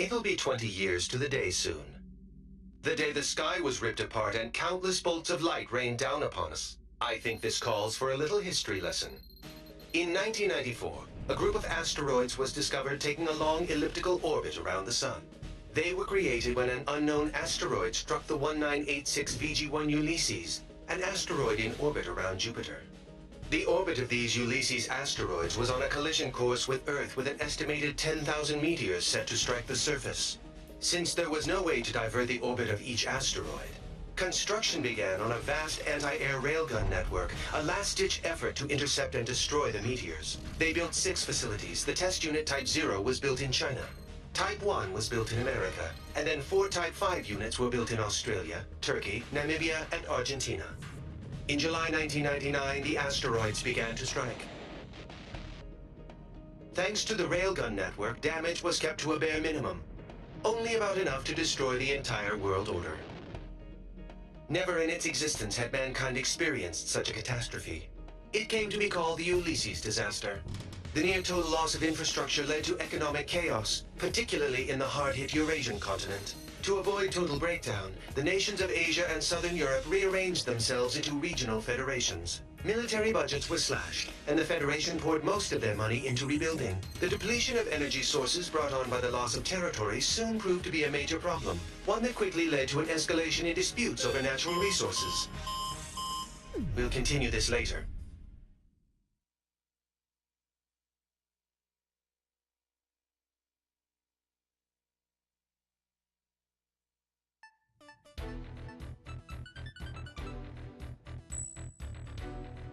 It'll be 20 years to the day soon. The day the sky was ripped apart and countless bolts of light rained down upon us. I think this calls for a little history lesson. In 1994, a group of asteroids was discovered taking a long elliptical orbit around the Sun. They were created when an unknown asteroid struck the 1986 VG-1 Ulysses, an asteroid in orbit around Jupiter. The orbit of these Ulysses asteroids was on a collision course with Earth with an estimated 10,000 meteors set to strike the surface. Since there was no way to divert the orbit of each asteroid, construction began on a vast anti-air railgun network, a last-ditch effort to intercept and destroy the meteors. They built 6 facilities. The test unit Type 0 was built in China. Type 1 was built in America, and then 4 Type 5 units were built in Australia, Turkey, Namibia, and Argentina. In July 1999, the asteroids began to strike. Thanks to the railgun network, damage was kept to a bare minimum. Only about enough to destroy the entire world order. Never in its existence had mankind experienced such a catastrophe. It came to be called the Ulysses disaster. The near-total loss of infrastructure led to economic chaos, particularly in the hard-hit Eurasian continent. To avoid total breakdown, the nations of Asia and Southern Europe rearranged themselves into regional federations. Military budgets were slashed, and the Federation poured most of their money into rebuilding. The depletion of energy sources brought on by the loss of territory soon proved to be a major problem, one that quickly led to an escalation in disputes over natural resources. We'll continue this later.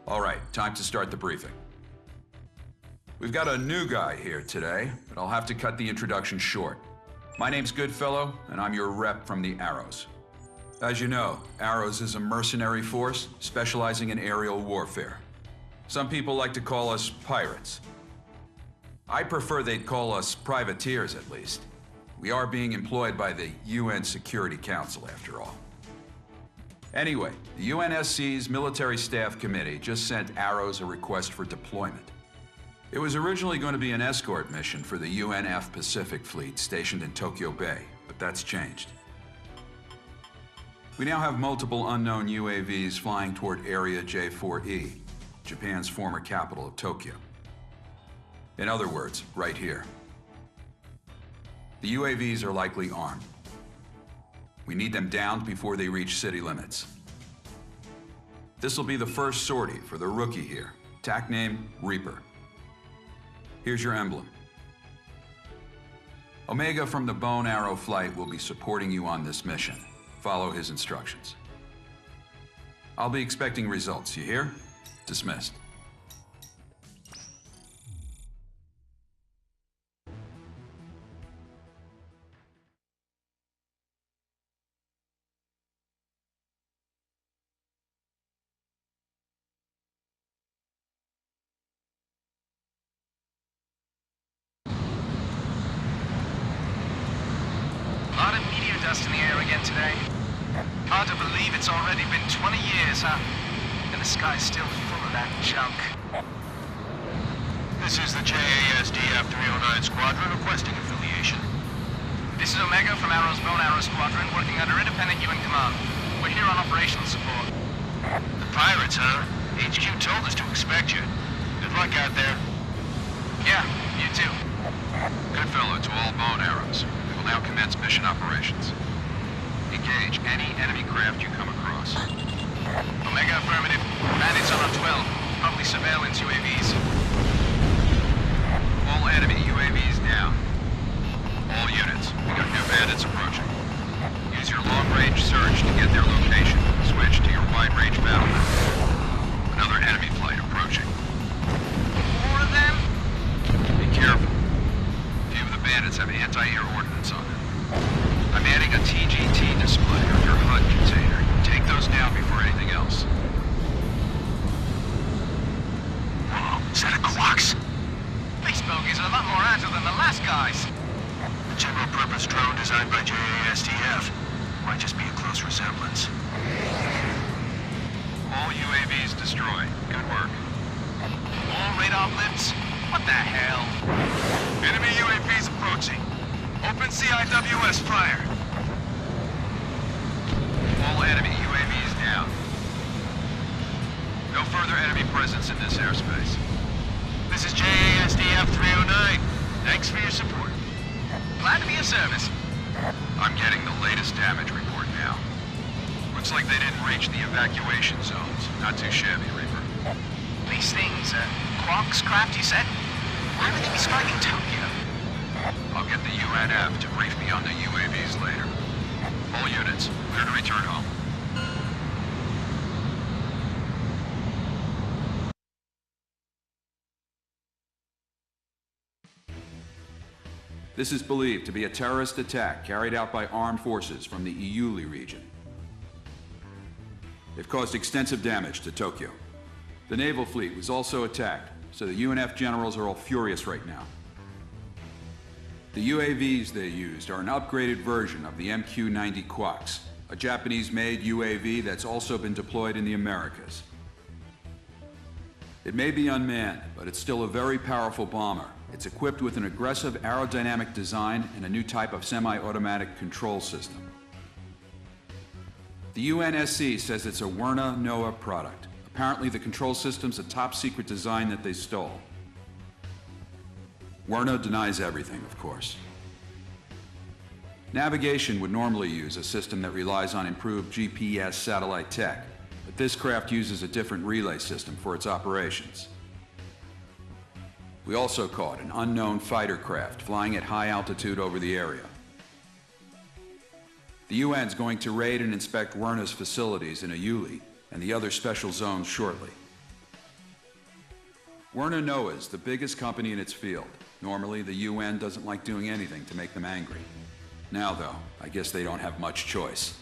All right, time to start the briefing. We've got a new guy here today, but I'll have to cut the introduction short. My name's Goodfellow, and I'm your rep from the Arrows. As you know, Arrows is a mercenary force specializing in aerial warfare. Some people like to call us pirates. I prefer they'd call us privateers, at least. We are being employed by the UN Security Council, after all. Anyway, the UNSC's Military Staff Committee just sent Arrows a request for deployment. It was originally going to be an escort mission for the UNF Pacific Fleet stationed in Tokyo Bay, but that's changed. We now have multiple unknown UAVs flying toward Area J4E, Japan's former capital of Tokyo. In other words, right here. The UAVs are likely armed. We need them downed before they reach city limits. This will be the first sortie for the rookie here. TAC name, Reaper. Here's your emblem. Omega from the Bone Arrow Flight will be supporting you on this mission. Follow his instructions. I'll be expecting results, you hear? Dismissed. Dust in the air again today. Hard to believe it's already been 20 years, huh? And the sky's still full of that junk. This is the JASD F-309 Squadron requesting affiliation. This is Omega from Arrow's Bone Arrow Squadron, working under independent UN command. We're here on operational support. The pirates, huh? HQ told us to expect you. Good luck out there. Yeah, you too. Goodfellow to all Bone Arrows. We will now commence mission operations. Engage any enemy craft you come across. Omega affirmative. Bandits on our 12. Probably surveillance UAVs. All enemy UAVs down. All units, we got new bandits approaching. Use your long-range search to get their location. Switch to your wide-range battle map. Another enemy flight approaching. More of them? Be careful. Few of the bandits have anti-air ordnance on them. I'm adding a TGT display on your HUD container. Take those down before anything else. Whoa, is that a Quax? These bogies are a lot more agile than the last guys. A general-purpose drone designed by JASD U.S. fire. All enemy UAVs down. No further enemy presence in this airspace. This is JASD F-309. Thanks for your support. Glad to be of service. I'm getting the latest damage report now. Looks like they didn't reach the evacuation zones. Not too shabby, Reaper. These things, Quark's craft, you said? Why would they be striking Tokyo? I'll get the UNF to brief me on the UAVs later. All units, clear to return home. This is believed to be a terrorist attack carried out by armed forces from the Iuli region. They've caused extensive damage to Tokyo. The naval fleet was also attacked, so the UNF generals are all furious right now. The UAVs they used are an upgraded version of the MQ-90 Quaks, a Japanese-made UAV that's also been deployed in the Americas. It may be unmanned, but it's still a very powerful bomber. It's equipped with an aggressive aerodynamic design and a new type of semi-automatic control system. The UNSC says it's a Werner NOAA product. Apparently the control system's a top-secret design that they stole. Werner denies everything, of course. Navigation would normally use a system that relies on improved GPS satellite tech, but this craft uses a different relay system for its operations. We also caught an unknown fighter craft flying at high altitude over the area. The UN's going to raid and inspect Werner's facilities in Iuli and the other special zones shortly. Werner NOAA is the biggest company in its field. Normally, the UN doesn't like doing anything to make them angry. Now, though, I guess they don't have much choice.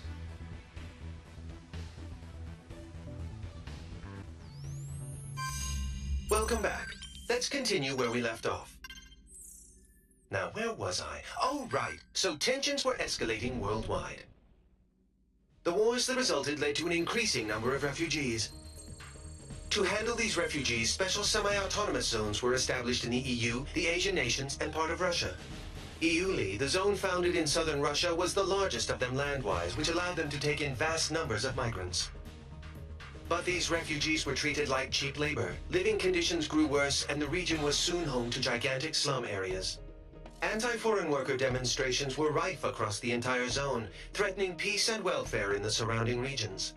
Welcome back. Let's continue where we left off. Now, where was I? Oh, right. So tensions were escalating worldwide. The wars that resulted led to an increasing number of refugees. To handle these refugees, special semi-autonomous zones were established in the EU, the Asian nations, and part of Russia. Iuli, the zone founded in southern Russia, was the largest of them land-wise, which allowed them to take in vast numbers of migrants. But these refugees were treated like cheap labor. Living conditions grew worse, and the region was soon home to gigantic slum areas. Anti-foreign worker demonstrations were rife across the entire zone, threatening peace and welfare in the surrounding regions.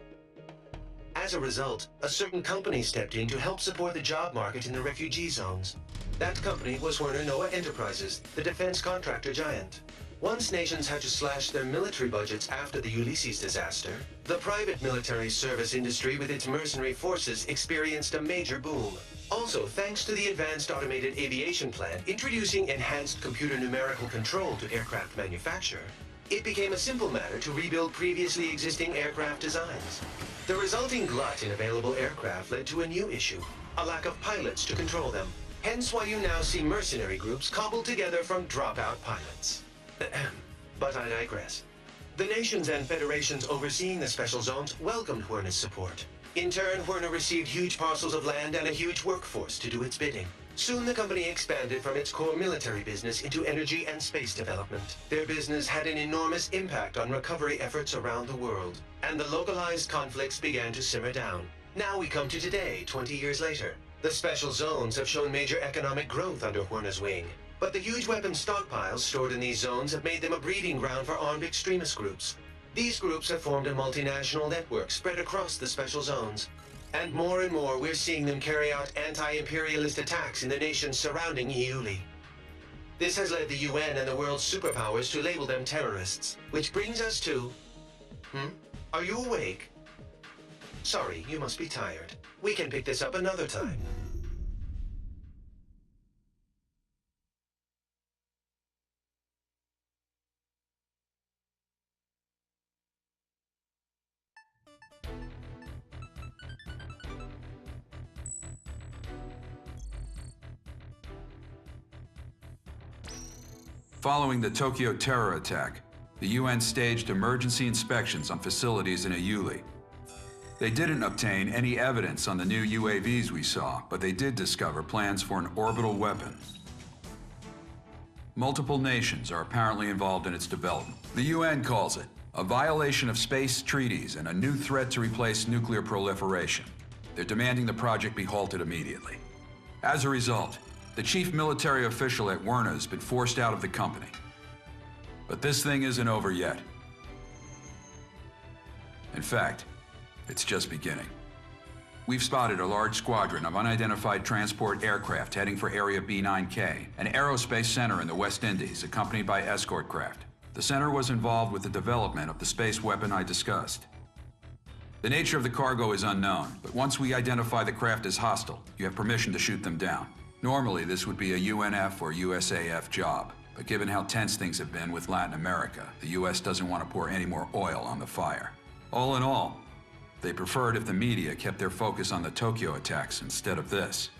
As a result, a certain company stepped in to help support the job market in the refugee zones. That company was Werner NOAA Enterprises, the defense contractor giant. Once nations had to slash their military budgets after the Ulysses disaster, the private military service industry with its mercenary forces experienced a major boom. Also, thanks to the Advanced Automated Aviation Plan introducing enhanced computer numerical control to aircraft manufacture, it became a simple matter to rebuild previously existing aircraft designs. The resulting glut in available aircraft led to a new issue, a lack of pilots to control them. Hence why you now see mercenary groups cobbled together from dropout pilots. But I digress. The nations and federations overseeing the special zones welcomed Werner's support. In turn, Werner received huge parcels of land and a huge workforce to do its bidding. Soon the company expanded from its core military business into energy and space development. Their business had an enormous impact on recovery efforts around the world, and the localized conflicts began to simmer down. Now we come to today, 20 years later. The special zones have shown major economic growth under Werner's wing. But the huge weapons stockpiles stored in these zones have made them a breeding ground for armed extremist groups. These groups have formed a multinational network spread across the special zones. And more we're seeing them carry out anti-imperialist attacks in the nations surrounding Iuli. This has led the UN and the world's superpowers to label them terrorists. Which brings us to... Are you awake? Sorry, you must be tired. We can pick this up another time. Following the Tokyo terror attack, the UN staged emergency inspections on facilities in Iuli. They didn't obtain any evidence on the new UAVs we saw, but they did discover plans for an orbital weapon. Multiple nations are apparently involved in its development. The UN calls it a violation of space treaties and a new threat to replace nuclear proliferation. They're demanding the project be halted immediately. As a result, the chief military official at Werner has been forced out of the company. But this thing isn't over yet. In fact, it's just beginning. We've spotted a large squadron of unidentified transport aircraft heading for Area B9K, an aerospace center in the West Indies, accompanied by escort craft. The center was involved with the development of the space weapon I discussed. The nature of the cargo is unknown, but once we identify the craft as hostile, you have permission to shoot them down. Normally, this would be a UNF or USAF job, but given how tense things have been with Latin America, the US doesn't want to pour any more oil on the fire. All in all, they preferred if the media kept their focus on the Tokyo attacks instead of this.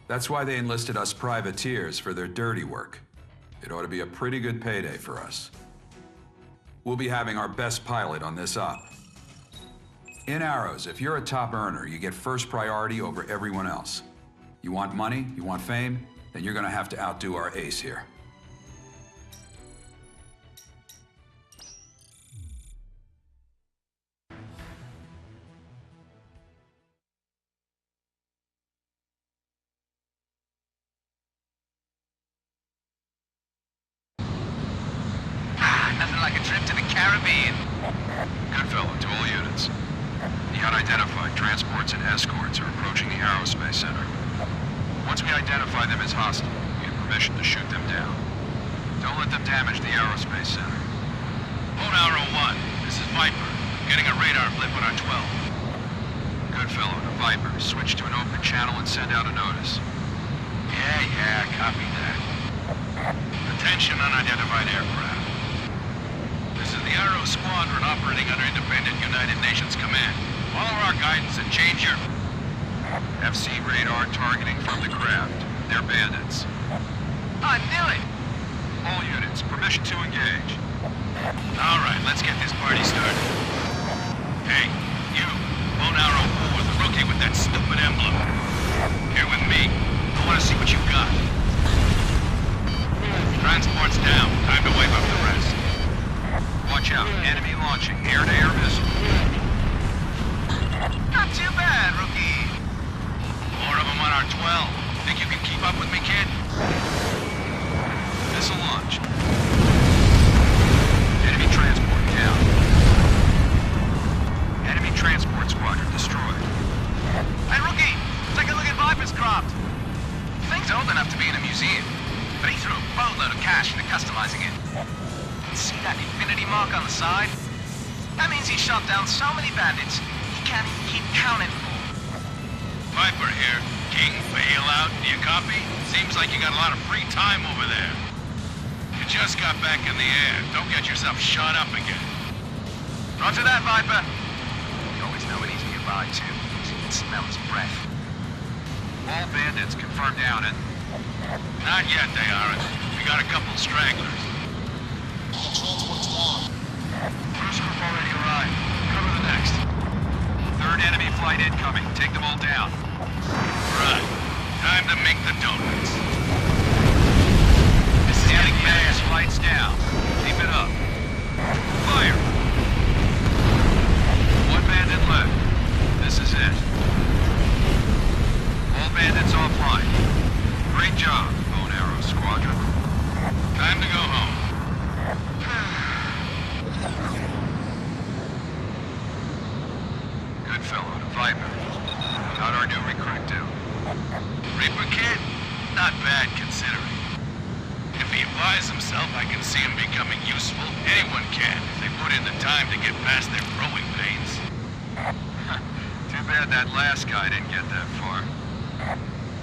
That's why they enlisted us privateers for their dirty work. It ought to be a pretty good payday for us. We'll be having our best pilot on this op. In Arrows, if you're a top earner, you get first priority over everyone else. You want money, you want fame, then you're gonna have to outdo our ace here. Nothing like a trip to the Caribbean. Good fellow, to all units. The unidentified transports and escorts are approaching the aerospace center. Once we identify them as hostile, we have permission to shoot them down. Don't let them damage the aerospace center. Lone Arrow 1, this is Viper. Getting a radar blip on our 12. Good fellow, to Viper. Switch to an open channel and send out a notice. Yeah, copy that. Attention unidentified aircraft. This is the Arrow Squadron operating under independent United Nations command. Follow our guidance and change your... FC radar targeting from the craft. They're bandits. I knew it! All units, permission to engage. All right, let's get this party started. Hey, you, Lone Arrow 4, the rookie with that stupid emblem. Here with me. I want to see what you got. Transport's down. Time to wipe up the rest. Watch out, enemy launching air-to-air missile. Not too bad, rookie. More of them on our 12. Think you can keep up with me, kid? Missile launched. Enemy transport down. Enemy transport squadron destroyed. Hey, rookie! Take a look at Viper's craft. Thing's old enough to be in a museum, but he threw a boatload of cash into customizing it. See that infinity mark on the side? That means he shot down so many bandits, he can't even keep count anymore. Viper here. King, bailout. Do you copy? Seems like you got a lot of free time over there. You just got back in the air. Don't get yourself shot up again. Roger that, Viper. You always know when he's nearby, too. You can smell his breath. All bandits confirmed down and... Not yet, they aren't. We got a couple stragglers. First group already arrived. Cover the next. Third enemy flight incoming. Take them all down. Right. Time to make the donuts. This is getting fast. Flight's down. Keep it up. Fire! One bandit left. This is it. All bandits offline. Great job, Lone Arrow Squadron. Time to go home. Good fellow, to Viper. How'd our new recruit do? Reaper kid? Not bad, considering. If he applies himself, I can see him becoming useful. Anyone can, if they put in the time to get past their growing pains. Too bad that last guy didn't get that far.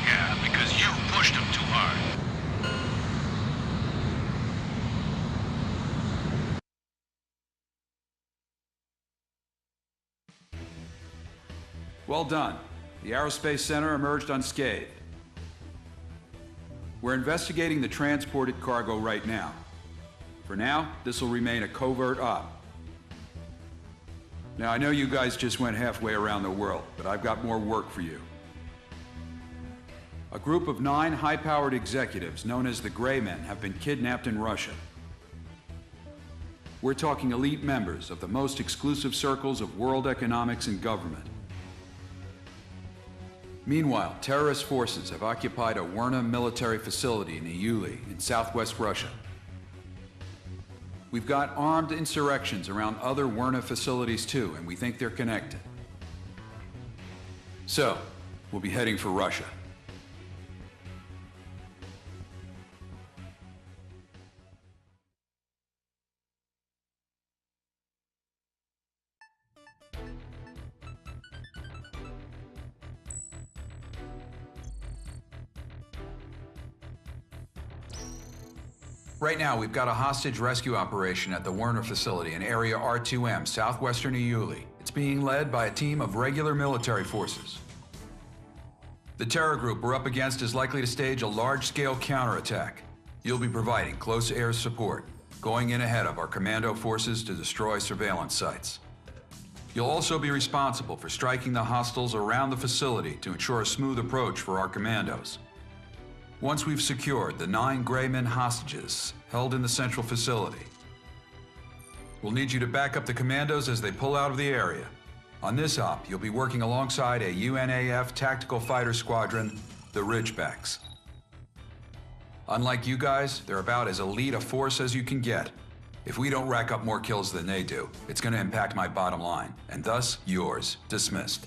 Yeah, because you pushed him too hard. Well done. The Aerospace Center emerged unscathed. We're investigating the transported cargo right now. For now, this will remain a covert op. Now, I know you guys just went halfway around the world, but I've got more work for you. A group of 9 high-powered executives known as the Gray Men have been kidnapped in Russia. We're talking elite members of the most exclusive circles of world economics and government. Meanwhile, terrorist forces have occupied a Werna military facility in Uusia in southwest Russia. We've got armed insurrections around other Werna facilities too, and we think they're connected. So, we'll be heading for Russia. Right now, we've got a hostage rescue operation at the Werner facility in Area R2M, southwestern Uusia. It's being led by a team of regular military forces. The terror group we're up against is likely to stage a large-scale counterattack. You'll be providing close air support, going in ahead of our commando forces to destroy surveillance sites. You'll also be responsible for striking the hostiles around the facility to ensure a smooth approach for our commandos. Once we've secured the 9 Gray Men hostages held in the central facility, we'll need you to back up the commandos as they pull out of the area. On this op, you'll be working alongside a UNAF tactical fighter squadron, the Ridgebacks. Unlike you guys, they're about as elite a force as you can get. If we don't rack up more kills than they do, it's going to impact my bottom line, and thus yours. Dismissed.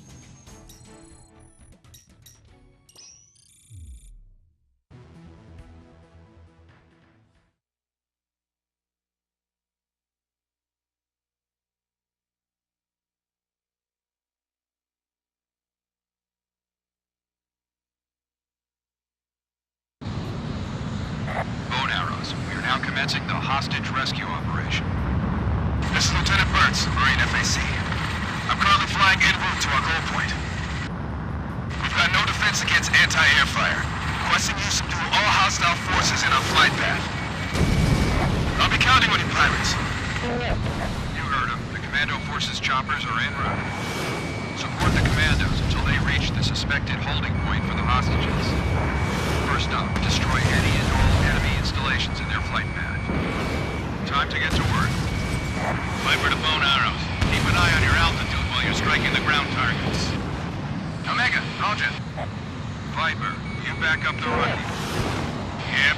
Commencing the hostage rescue operation. This is Lieutenant Burns, Marine FAC. I'm currently flying en route to our goal point. We've got no defense against anti-air fire. Requesting you subdue all hostile forces in our flight path. I'll be counting on you, pirates. You heard him. The commando forces choppers are en route. Support the commandos until they reach the suspected holding point for the hostages. First up, destroy any and all enemy installations in their flight path. Time to get to work. Viper to bone arrows. Keep an eye on your altitude while you're striking the ground targets. Omega, roger. Viper, you back up the rookie. Yep.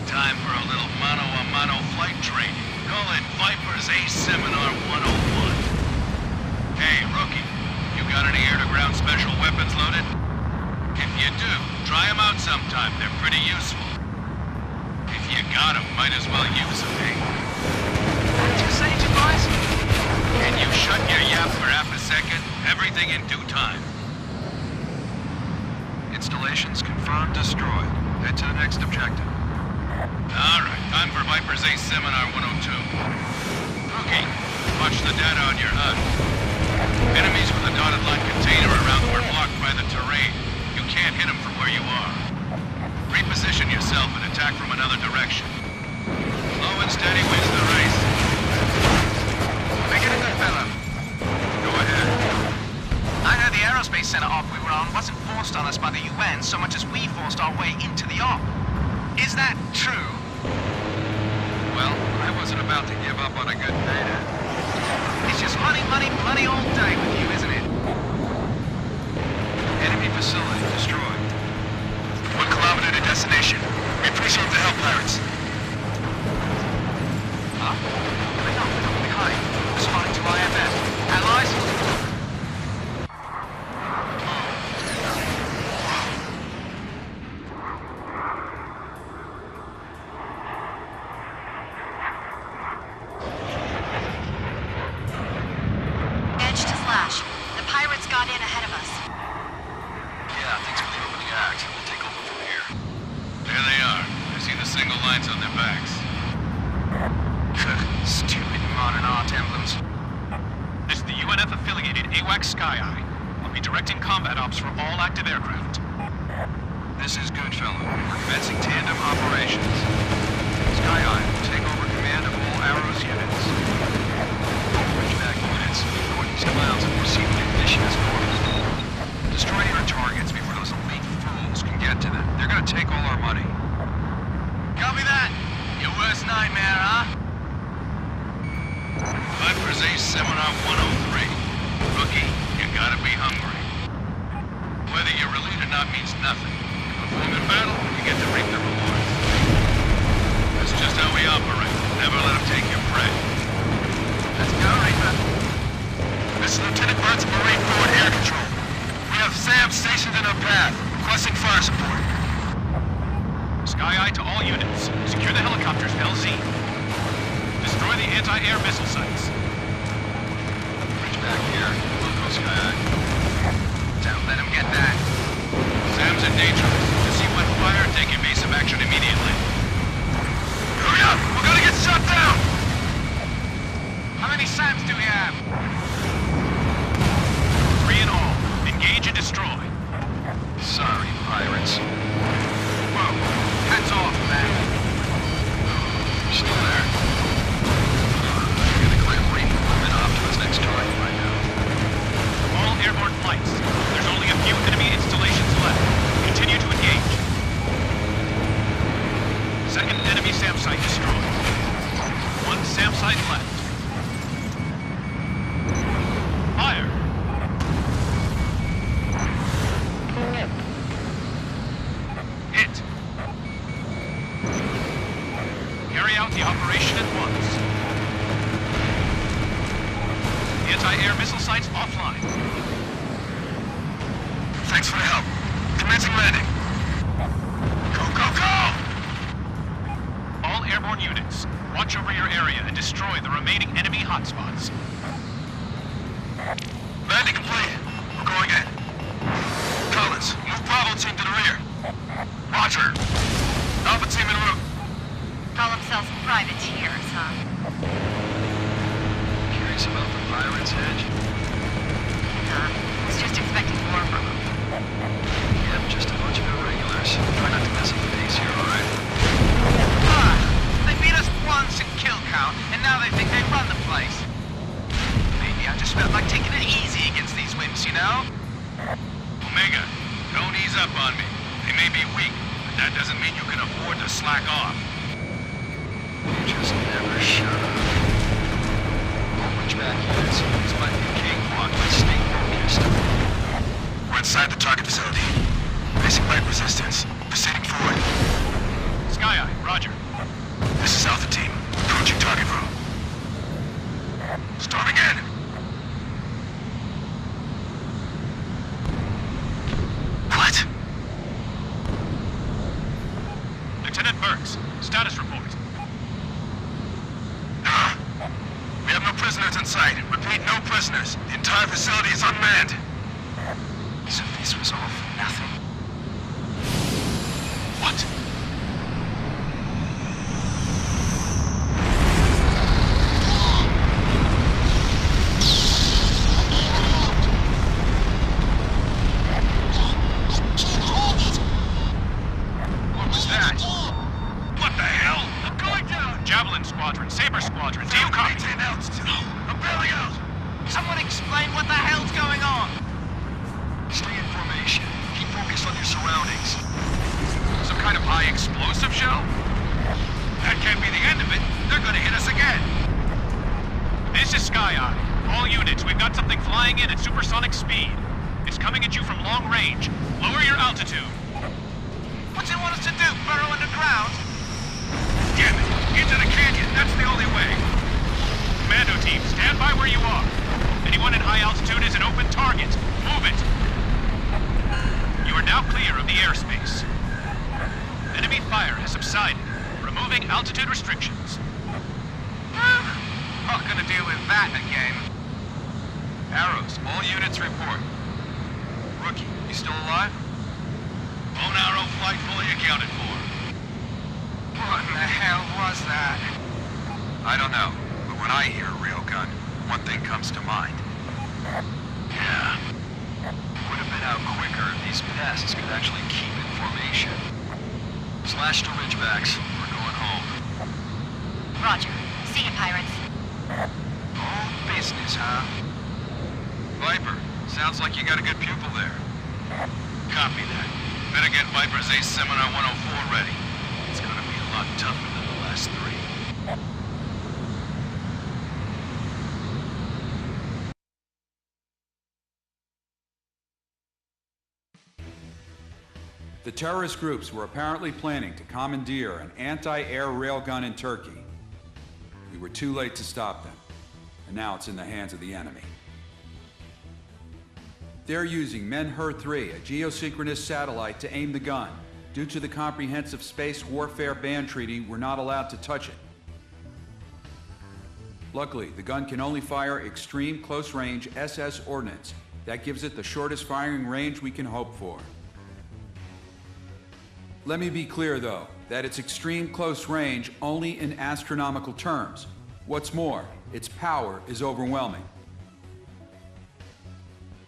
Time for a little mano-a-mano flight training. Call it Viper's Ace Seminar 101. Hey, rookie. You got any air-to-ground special weapons loaded? If you do, try them out sometime. They're pretty useful. If you got them, might as well use them, eh? What did you say, boys? Can you shut your yap for half a second? Everything in due time. Installations confirmed destroyed. Head to the next objective. All right, time for Viper's Ace Seminar 102. Rookie, watch the data on your HUD. Enemies with a dotted line container around them are blocked by the terrain. You can't hit them from where you are. Reposition yourself and attack from another direction. Slow and steady wins the race. Make it a good fellow. Go ahead. I heard the aerospace center op we were on wasn't forced on us by the UN so much as we forced our way into the op. Is that true? Well, I wasn't about to give up on a good data. It's just money, money, money all day with you, isn't it? Enemy facility destroyed. 1 kilometer to destination. We appreciate the help, pirates. Huh? We're not behind. Responding to IMF. Allies? Edge to Flash. The pirates got in ahead of us. Yeah, thanks for the opening act. We'll take over from here. There they are. I see the single lines on their backs. Stupid modern art emblems. This is the UNF-affiliated AWACS Sky Eye. I'll be directing combat ops for all active aircraft. This is Goodfellow. We're commencing tandem operations. Sky Eye will take over command of all Arrows units. Ridgeback units, northeast clouds and proceed with ignition as normal. Destroy your targets before those elite fools Vipers A Seminar 103. Rookie, you gotta be hungry. Whether you're relieved or not means nothing. You perform in battle, you get to reap the rewards. That's just how we operate. Never let them take your prey. Let's go, Reaper. This is Lieutenant Burt's Marine Forward Air Control. We have Sam stationed in our path, requesting fire support. Sky Eye to all units. Secure the helicopters to LZ. Destroy the anti-air missile sites. Bridge back here. We'll go Sky Eye. Don't let him get that. Sam's in danger. To see what fire, take evasive action immediately. Hurry up! We're gonna get shot down! How many SAMs do we have? 3 in all. Engage and destroy. Sorry, pirates. Whoa. Hats off, man. Still there. We're gonna clamp reinforcement off to his next target right now. All airborne flights. There's only a few enemy installations left. Continue to engage. Second enemy SAM site destroyed. 1 SAM site left. Fire! Hit! Carry out the operation at once. Anti-air missile sites offline. Thanks for the help. Commencing landing. Go, go, go! All airborne units, watch over your area and destroy the remaining enemy hotspots. Landing complete. We're going in. Collins, move Bravo team to the rear. Roger. Alpha team en route. Call themselves privateers, huh? Curious about the pirates, Hedge? Nah, was just expecting more from them. Yep, just a bunch of irregulars. Try not to mess up the pace here, alright? They beat us once in kill count, and now they think they run the place. Maybe I just felt like taking it easy against these wimps, you know? Omega, don't ease up on me. They may be weak, but that doesn't mean you can afford to slack off. You just never shut up. Which back units? This might be a cakewalk, but stay focused. We're inside the target facility. Facing light resistance. Proceeding forward. Sky Eye, roger. This is Alpha Team. Approaching target room. Storming in. What? Lieutenant Burks, status report. We have no prisoners in sight. Repeat, no prisoners. The entire facility is unmanned. So this was all for nothing. What? What was that? What the hell? I'm going down! Javelin Squadron, Saber Squadron, do you copy? Maintain altitude. I'm bailing out. Someone explain what the hell's going on! Stay in formation. Keep focused on your surroundings. Some kind of high explosive show? That can't be the end of it. They're gonna hit us again. This is Sky Eye. All units, we've got something flying in at supersonic speed. It's coming at you from long range. Lower your altitude. What's it want us to do? Burrow underground? Damn it. Into the canyon. That's the only way. Commando team, stand by where you are. Anyone in high altitude is an open target. Move it. You are now clear of the airspace. Enemy fire has subsided, removing altitude restrictions. Not gonna deal with that again. Arrows, all units report. Rookie, you still alive? Bone arrow flight fully accounted for. What in the hell was that? I don't know, but when I hear railgun, one thing comes to mind. Yeah. Would have been out quicker if these pests could actually keep in formation. Slash to ridgebacks. We're going home. Roger. See you, pirates. All business, huh? Viper, sounds like you got a good pupil there. Copy that. Better get Viper's A Seminar 104 ready. It's gonna be a lot tougher than the last 3. The terrorist groups were apparently planning to commandeer an anti-air railgun in Turkey. We were too late to stop them, and now it's in the hands of the enemy. They're using Men-Her-3, a geosynchronous satellite, to aim the gun. Due to the Comprehensive Space Warfare Ban Treaty, we're not allowed to touch it. Luckily, the gun can only fire extreme close-range SS ordnance. That gives it the shortest firing range we can hope for. Let me be clear, though, that it's extreme close range only in astronomical terms. What's more, its power is overwhelming.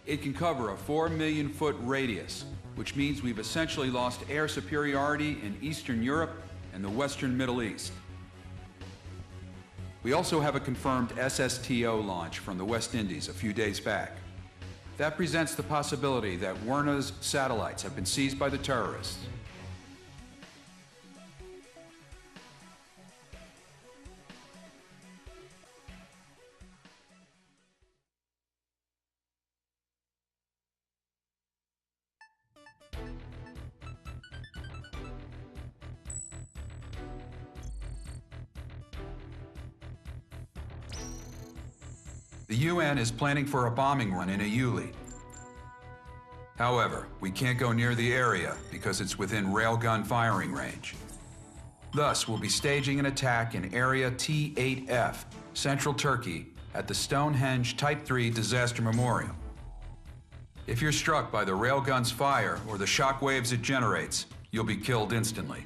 It can cover a 4 million foot radius, which means we've essentially lost air superiority in Eastern Europe and the Western Middle East. We also have a confirmed SSTO launch from the West Indies a few days back. That presents the possibility that Werna's satellites have been seized by the terrorists. The UN is planning for a bombing run in Uusia. However, we can't go near the area because it's within railgun firing range. Thus, we'll be staging an attack in Area T8F, central Turkey, at the Stonehenge Type 3 Disaster Memorial. If you're struck by the railgun's fire or the shock waves it generates, you'll be killed instantly.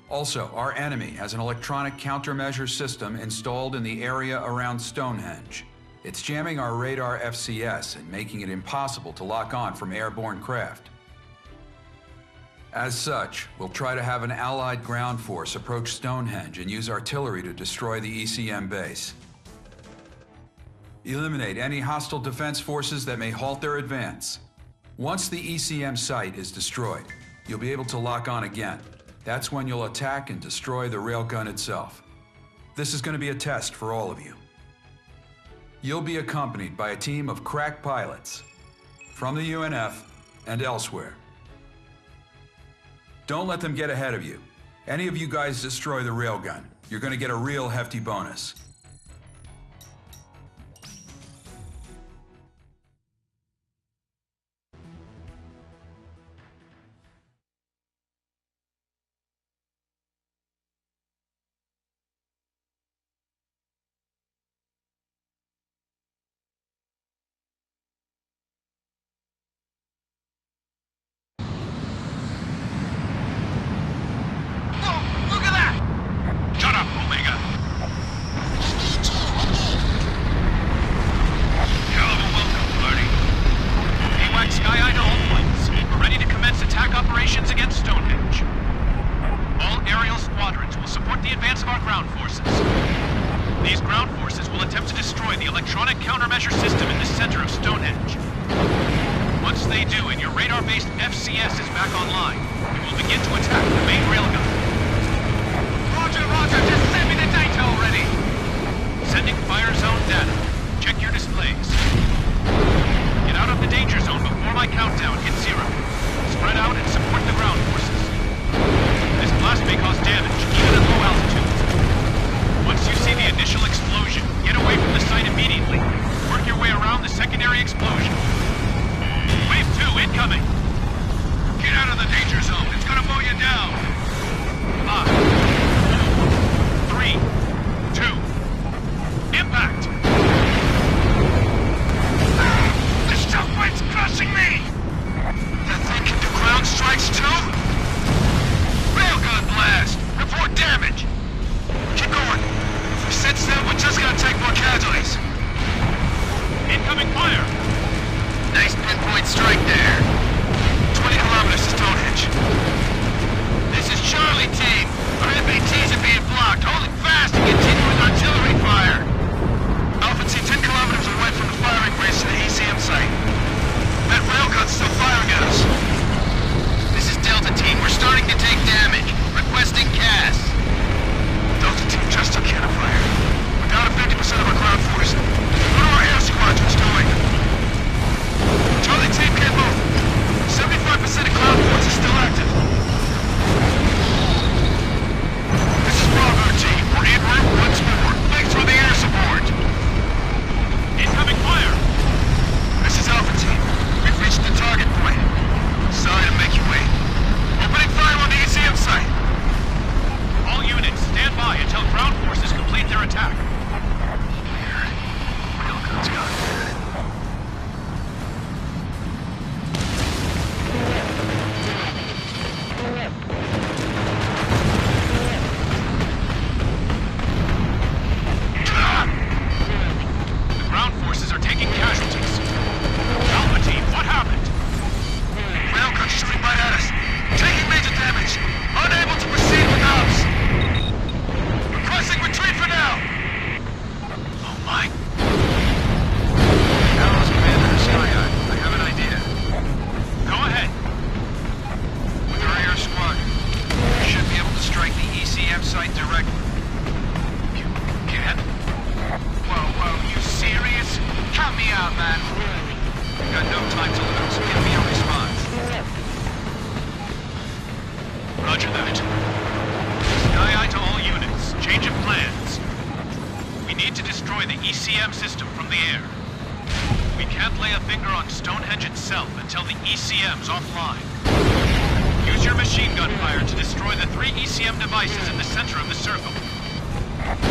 Also, our enemy has an electronic countermeasure system installed in the area around Stonehenge. It's jamming our radar FCS and making it impossible to lock on from airborne craft. As such, we'll try to have an Allied ground force approach Stonehenge and use artillery to destroy the ECM base. Eliminate any hostile defense forces that may halt their advance. Once the ECM site is destroyed, you'll be able to lock on again. That's when you'll attack and destroy the railgun itself. This is going to be a test for all of you. You'll be accompanied by a team of crack pilots from the UNF and elsewhere. Don't let them get ahead of you. Any of you guys destroy the railgun, you're going to get a real hefty bonus. Percent of got no time to lose. Give me a response. Roger that. Sky Eye to all units. Change of plans. We need to destroy the ECM system from the air. We can't lay a finger on Stonehenge itself until the ECM's offline. Use your machine gun fire to destroy the 3 ECM devices in the center of the circle.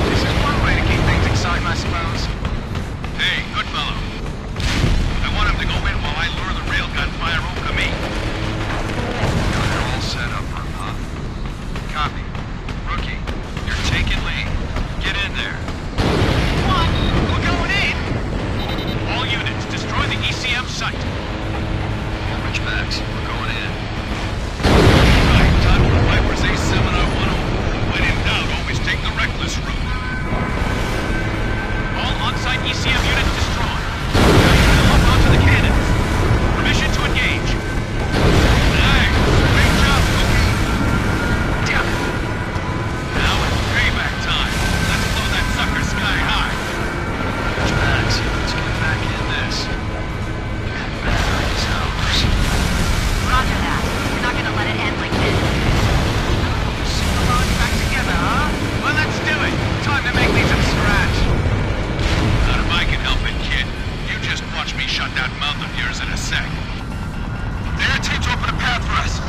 This is one way to keep things exciting, I suppose. Hey, good fellow. I want him to go in while I lure the railgun fire over to me. Got it all set up for him, huh? Copy. Rookie, you're taking lead. Get in there. What? We're going in? All units, destroy the ECM site. Ridgebacks, we're going in. Time for Viper's A-Seminar 101. When in doubt, always take the reckless route. All on-site ECM units destroyed. Now up onto the cannons. Permission to engage. Nice. Great job, Cookie. Damn it. Now it's payback time. Let's blow that sucker sky high. Ridgebacks, let's get back in this. That battery's ours. Roger that. We're not gonna let it end like this. Synchronize back together, huh? Well, let's do it. Time to make these from scratch. Not if I can help it, kid. You just watch me shut that mouth of yours in a sec. The air team's open a path for us.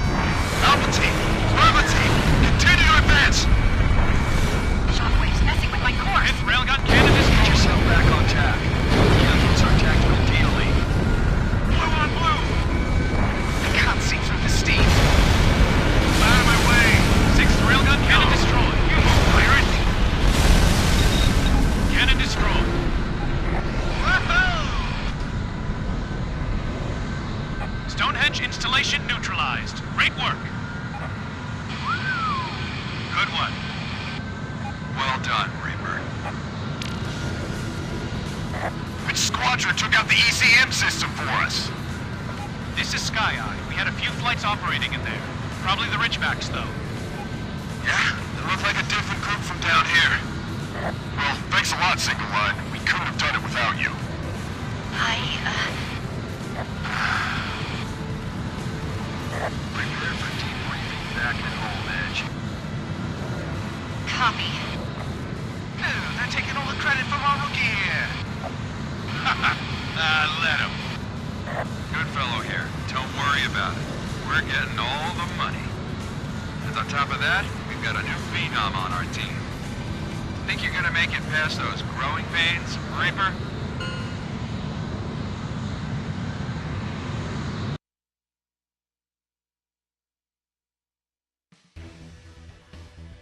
Alpha team, Bravo team, continue to advance. Shockwave's messing with my course. Hit railgun cannon Get destroyed. yourself back on track. Cancels our tactical DLE. Blue on blue. I can't see through the steam. Out of my way. 6th railgun cannon destroyed. You move, pirate. Cannon destroyed. Woohoo! Stonehenge installation neutralized. Great work. Good one. Well done, Reaper. Which squadron took out the ECM system for us? This is Sky Eye. We had a few flights operating in there. Probably the Ridgebacks, though. Yeah, they look like a different group from down here. Well, thanks a lot, Single Line. We couldn't have done it without you. Prepare for debriefing back at home, Edge. Copy. They're taking all the credit from our rookie here. Let him. Good fellow here. Don't worry about it. We're getting all the money. And on top of that, we've got a new phenom on our team. Think you're gonna make it past those growing pains, Reaper?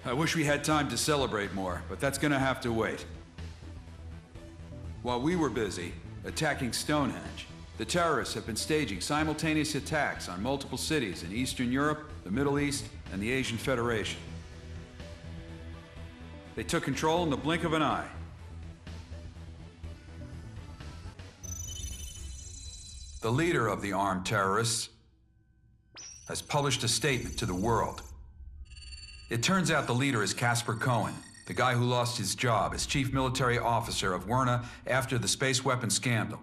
I wish we had time to celebrate more, but that's gonna have to wait. While we were busy attacking Stonehenge, the terrorists have been staging simultaneous attacks on multiple cities in Eastern Europe, the Middle East, and the Asian Federation. They took control in the blink of an eye. The leader of the armed terrorists has published a statement to the world. It turns out the leader is Casper Cohen, the guy who lost his job as chief military officer of Werna after the space weapon scandal.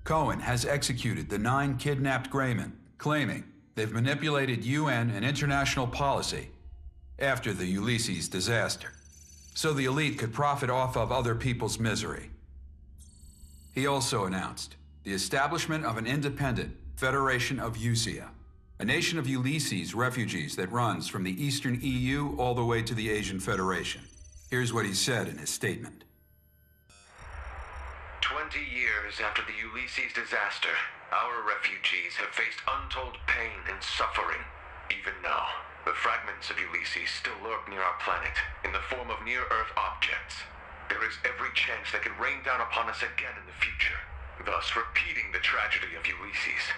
Cohen has executed the 9 kidnapped Greymen, claiming they've manipulated UN and international policy after the Ulysses disaster, so the elite could profit off of other people's misery. He also announced the establishment of an independent Federation of Uusia, a nation of Ulysses refugees that runs from the Eastern EU all the way to the Asian Federation. Here's what he said in his statement. 20 years after the Ulysses disaster, our refugees have faced untold pain and suffering. Even now, the fragments of Ulysses still lurk near our planet in the form of near-Earth objects. There is every chance they could rain down upon us again in the future, thus repeating the tragedy of Ulysses.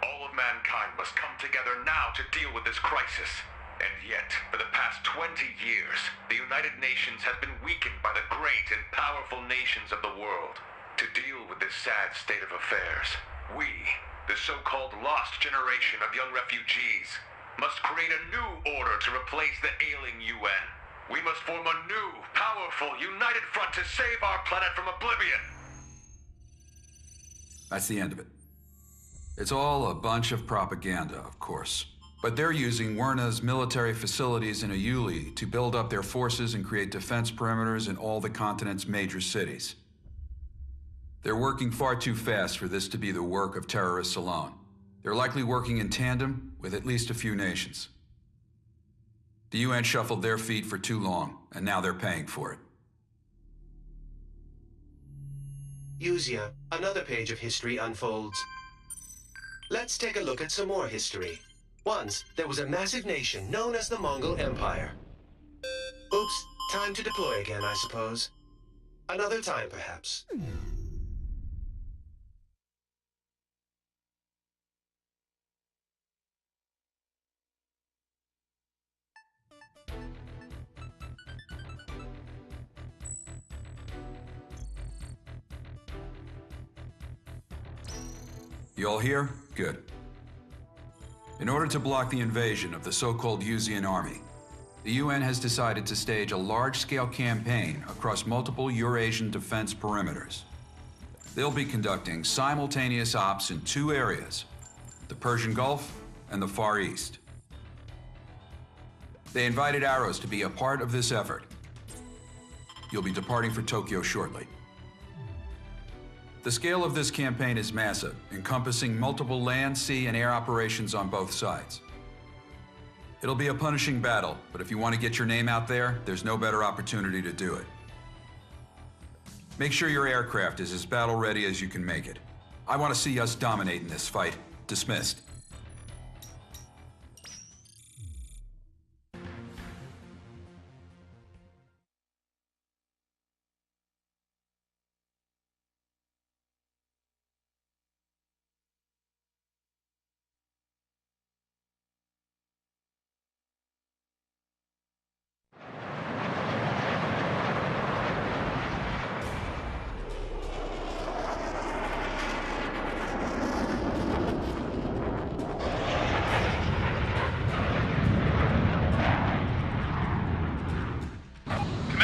All of mankind must come together now to deal with this crisis. And yet, for the past 20 years, the United Nations has been weakened by the great and powerful nations of the world. To deal with this sad state of affairs, we, the so-called lost generation of young refugees, must create a new order to replace the ailing UN. We must form a new, powerful, united front to save our planet from oblivion. That's the end of it. It's all a bunch of propaganda, of course. But they're using Werna's military facilities in Uli to build up their forces and create defense perimeters in all the continent's major cities. They're working far too fast for this to be the work of terrorists alone. They're likely working in tandem with at least a few nations. The UN shuffled their feet for too long, and now they're paying for it. Uusia, another page of history unfolds. Let's take a look at some more history. Once, there was a massive nation known as the Mongol Empire. Oops, time to deploy again, I suppose. Another time, perhaps. You all here? Good. In order to block the invasion of the so-called Uusian army, the UN has decided to stage a large-scale campaign across multiple Eurasian defense perimeters. They'll be conducting simultaneous ops in two areas, the Persian Gulf and the Far East. They invited Arrows to be a part of this effort. You'll be departing for Tokyo shortly. The scale of this campaign is massive, encompassing multiple land, sea, and air operations on both sides. It'll be a punishing battle, but if you want to get your name out there, there's no better opportunity to do it. Make sure your aircraft is as battle-ready as you can make it. I want to see us dominating this fight. Dismissed.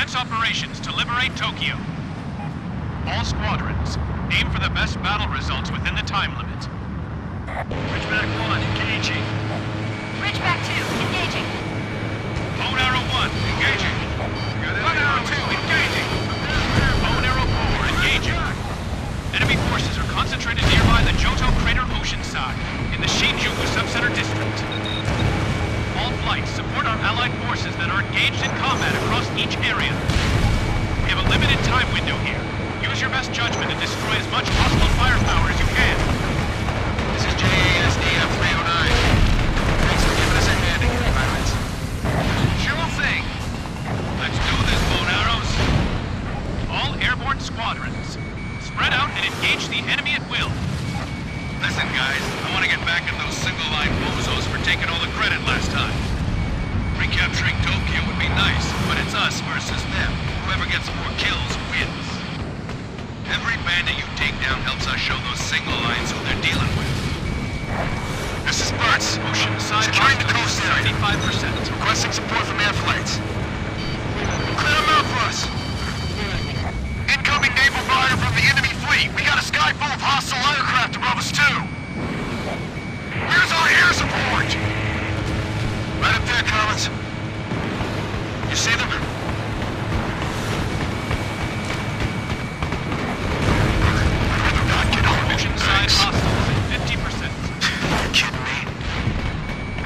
Operations to liberate Tokyo. All squadrons, aim for the best battle results within the time limit. Ridgeback 1, engaging. Ridgeback 2, engaging. Bow and Arrow 1, engaging. Bow and Arrow 2, engaging. Bow and Arrow 4, engaging. Enemy forces are concentrated nearby the Johto Crater Oceanside, in the Shinjuku Subcenter District. All flights support our allied forces that are engaged in combat across each area. We have a limited time window here. Use your best judgment and destroy as much hostile firepower as you can. This is JASDF 309. Thanks for giving us a hand here, pirates. Sure thing. Let's do this, bow and arrows. All airborne squadrons, spread out and engage the enemy at will. Listen, guys, I want to get back at those single-line bozos for taking all the credit last time. Recapturing Tokyo would be nice, but it's us versus them. Whoever gets more kills wins. Every bandit you take down helps us show those single lines who they're dealing with. This is Burt's. Oceanside Securing the coast area. 75%. Requesting support from air flights. Clear them out for us. Incoming naval fire from the enemy fleet. We got a sky full of hostile aircraft above us, too. Where's our air support? Right up there, Collins. You see them? Oceanside hostiles at 50%. You're kidding me?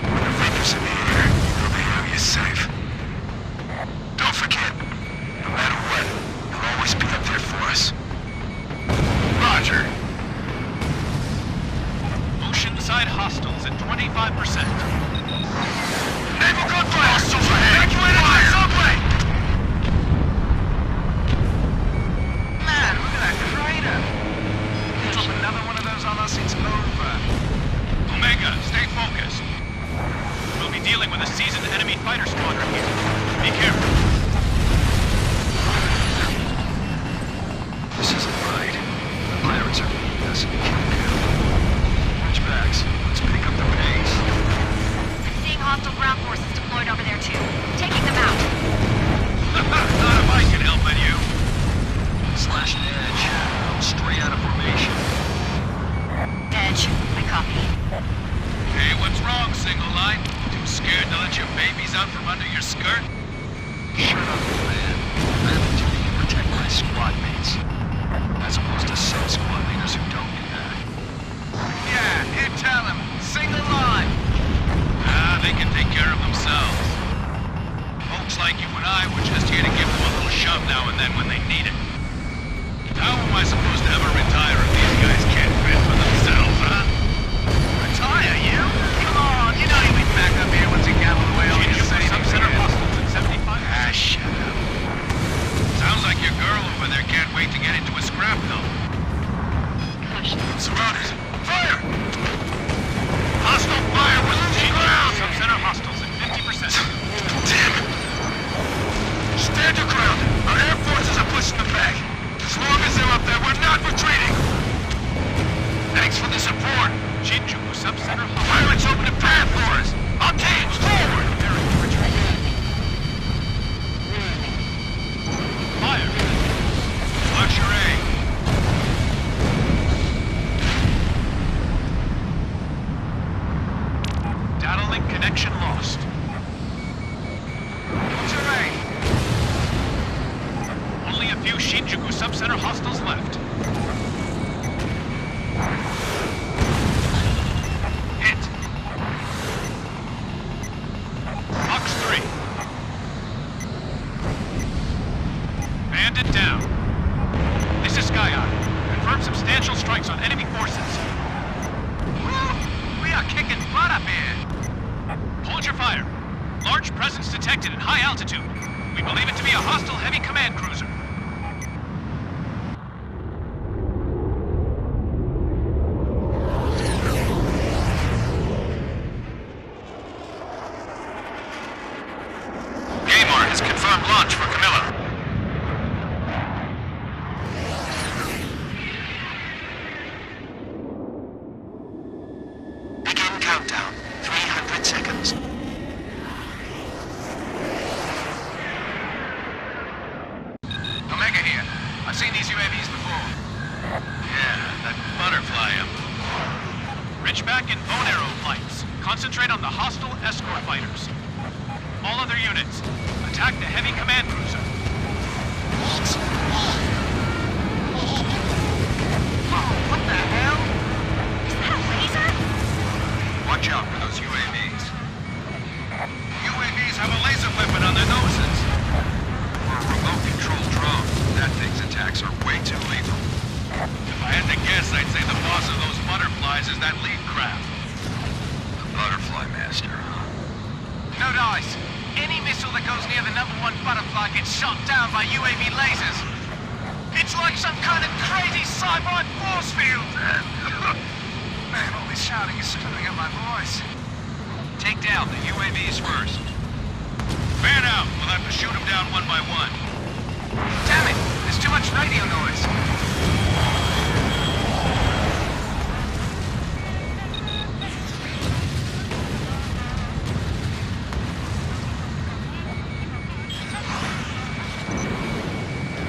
The Reapers in the air. You'll be area safe. Don't forget, no matter what, they'll always be up there for us. Roger. Oceanside hostiles at 25%. Naval gunfire! Hostiles ahead! Evacuated the subway! Man, look at that crater! Drop another one of those on us, it's over. Omega, stay focused. We'll be dealing with a seasoned enemy fighter squadron here. Be careful. This isn't right. The pirates are leading us. Switchbacks. Let's pick up the pace. there can't wait to get into a scrap mill. Surrounded. Fire! Hostile fire! We're losing ground! Sub-center hostiles at 50%. Damn it! Stand your ground! Our air forces are pushing them back. As long as they're up there, we're not retreating! Thanks for the support! Shinjuku sub-center hostile. Pirates open a path for us! Our teams, forward! Preparing to retreat. Fire! Watch your aim! Data link connection lost. What's your aim? Only a few Shinjuku sub-center hostiles left. Hit! Fox 3. Bandit down. This is Sky Eye. Confirm substantial strikes on enemy forces. Woo! We are kicking butt up here. Hold your fire. Large presence detected at high altitude. We believe it to be a hostile heavy command cruiser. Gaymar has confirmed launch for Camilla. Begin countdown. 300 seconds. Omega here. I've seen these UAVs before. Yeah, that butterfly up. Ridgeback and bone arrow flights. Concentrate on the hostile escort fighters. All other units, attack the heavy command cruiser. Oh, what the hell? Is that a laser? Watch out for those UAVs. UAVs have a laser weapon on their noses. For a remote-controlled drone, that thing's attacks are way too lethal. If I had to guess, I'd say the boss of those butterflies is that lead craft. The Butterfly Master, huh? No dice. Any missile that goes near the #1 butterfly gets shot down by UAV lasers. It's like some kind of crazy cyborg force field. Man, all this shouting is screwing up my voice. Take down the UAVs first. Fan out. We'll have to shoot them down one by one. Damn it! There's too much radio noise.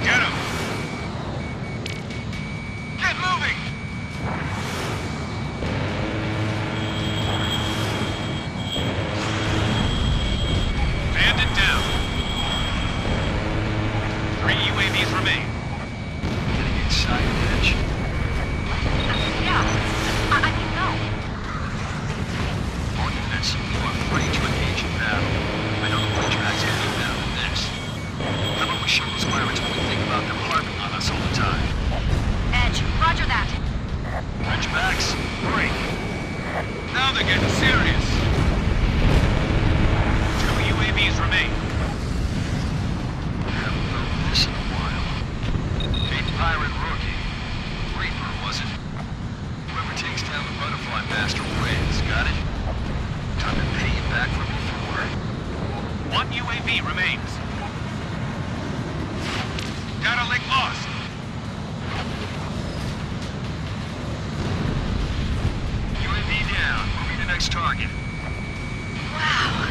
Get him! Get moving! Bandit down. 3 UAVs remain. Getting excited, Edge. Yeah. I mean, no. All units, you are free to engage in battle. I know the Ridgebacks can do better than this. How about we show those pirates what we think about them harping on us all the time? Edge, roger that. Ridgebacks, break. Now they're getting serious. 2 UAVs remain. Haven't known this in a while. Big pirate rookie. Reaper, was it? Whoever takes down the Butterfly Master wins, got it? Time to pay you back for before. 1 UAV remains. Data link lost. UAV down. Moving to next target. Wow.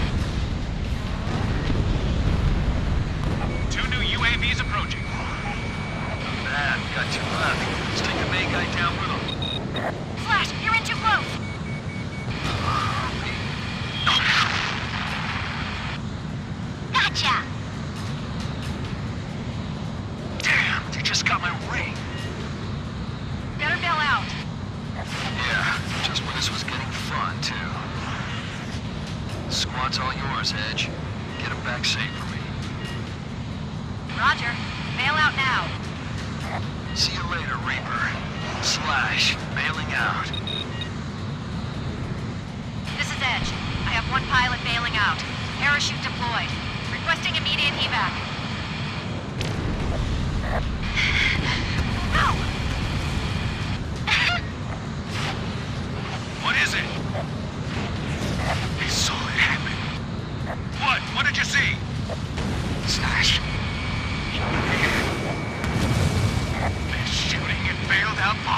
2 new UAVs approaching. Not bad. We got 2 left. Let's take the main guy down with him. Flash, you're in too close. Gotcha. Damn, they just got my ring. Better bail out. Yeah, just when this was getting fun, too. Squad's all yours, Edge. Get him back safe for me. Roger. Bail out now. See you later, Reaper. Slash, bailing out. This is Edge. I have 1 pilot bailing out. Parachute deployed. Requesting immediate evac.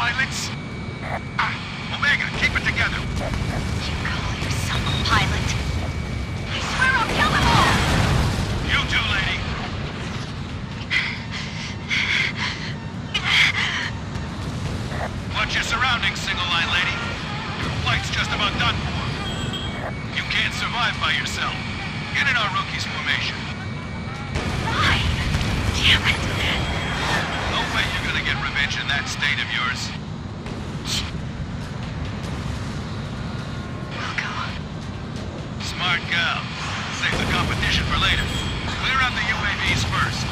pilots? Omega, keep it together. You call yourself a pilot? I swear I'll kill them all! You too, lady. Watch your surroundings, single line lady. Your flight's just about done for. You can't survive by yourself. Get in our rookie's formation. Why? Damn it! No way you're gonna get revenge in that state of yours. I'll go. Smart gal. Save the competition for later. Clear out the UAVs first.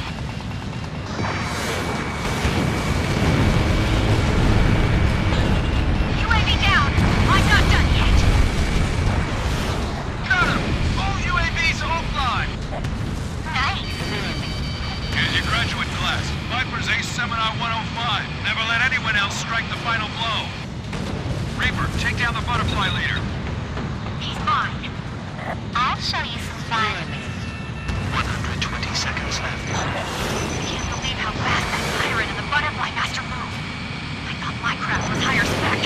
UAV down! I'm not done yet! Got him! All UAVs offline! Nice! Here's your graduate class. Viper's Ace Seminar 105. Never let anyone else strike the final blow. Reaper, take down the butterfly leader. He's mine. I'll show you some fun. 120 seconds left. I can't believe how fast that pirate and the butterfly master move. I thought my craft was higher spec.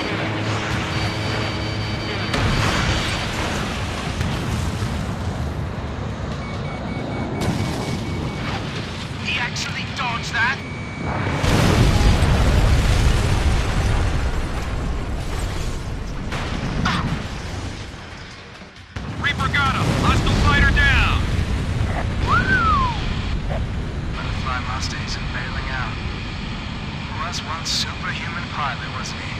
He actually dodged that? Reaper got him! Hostile fighter down! Butterfly Mustangs and bailing out. He was one superhuman pilot, wasn't he?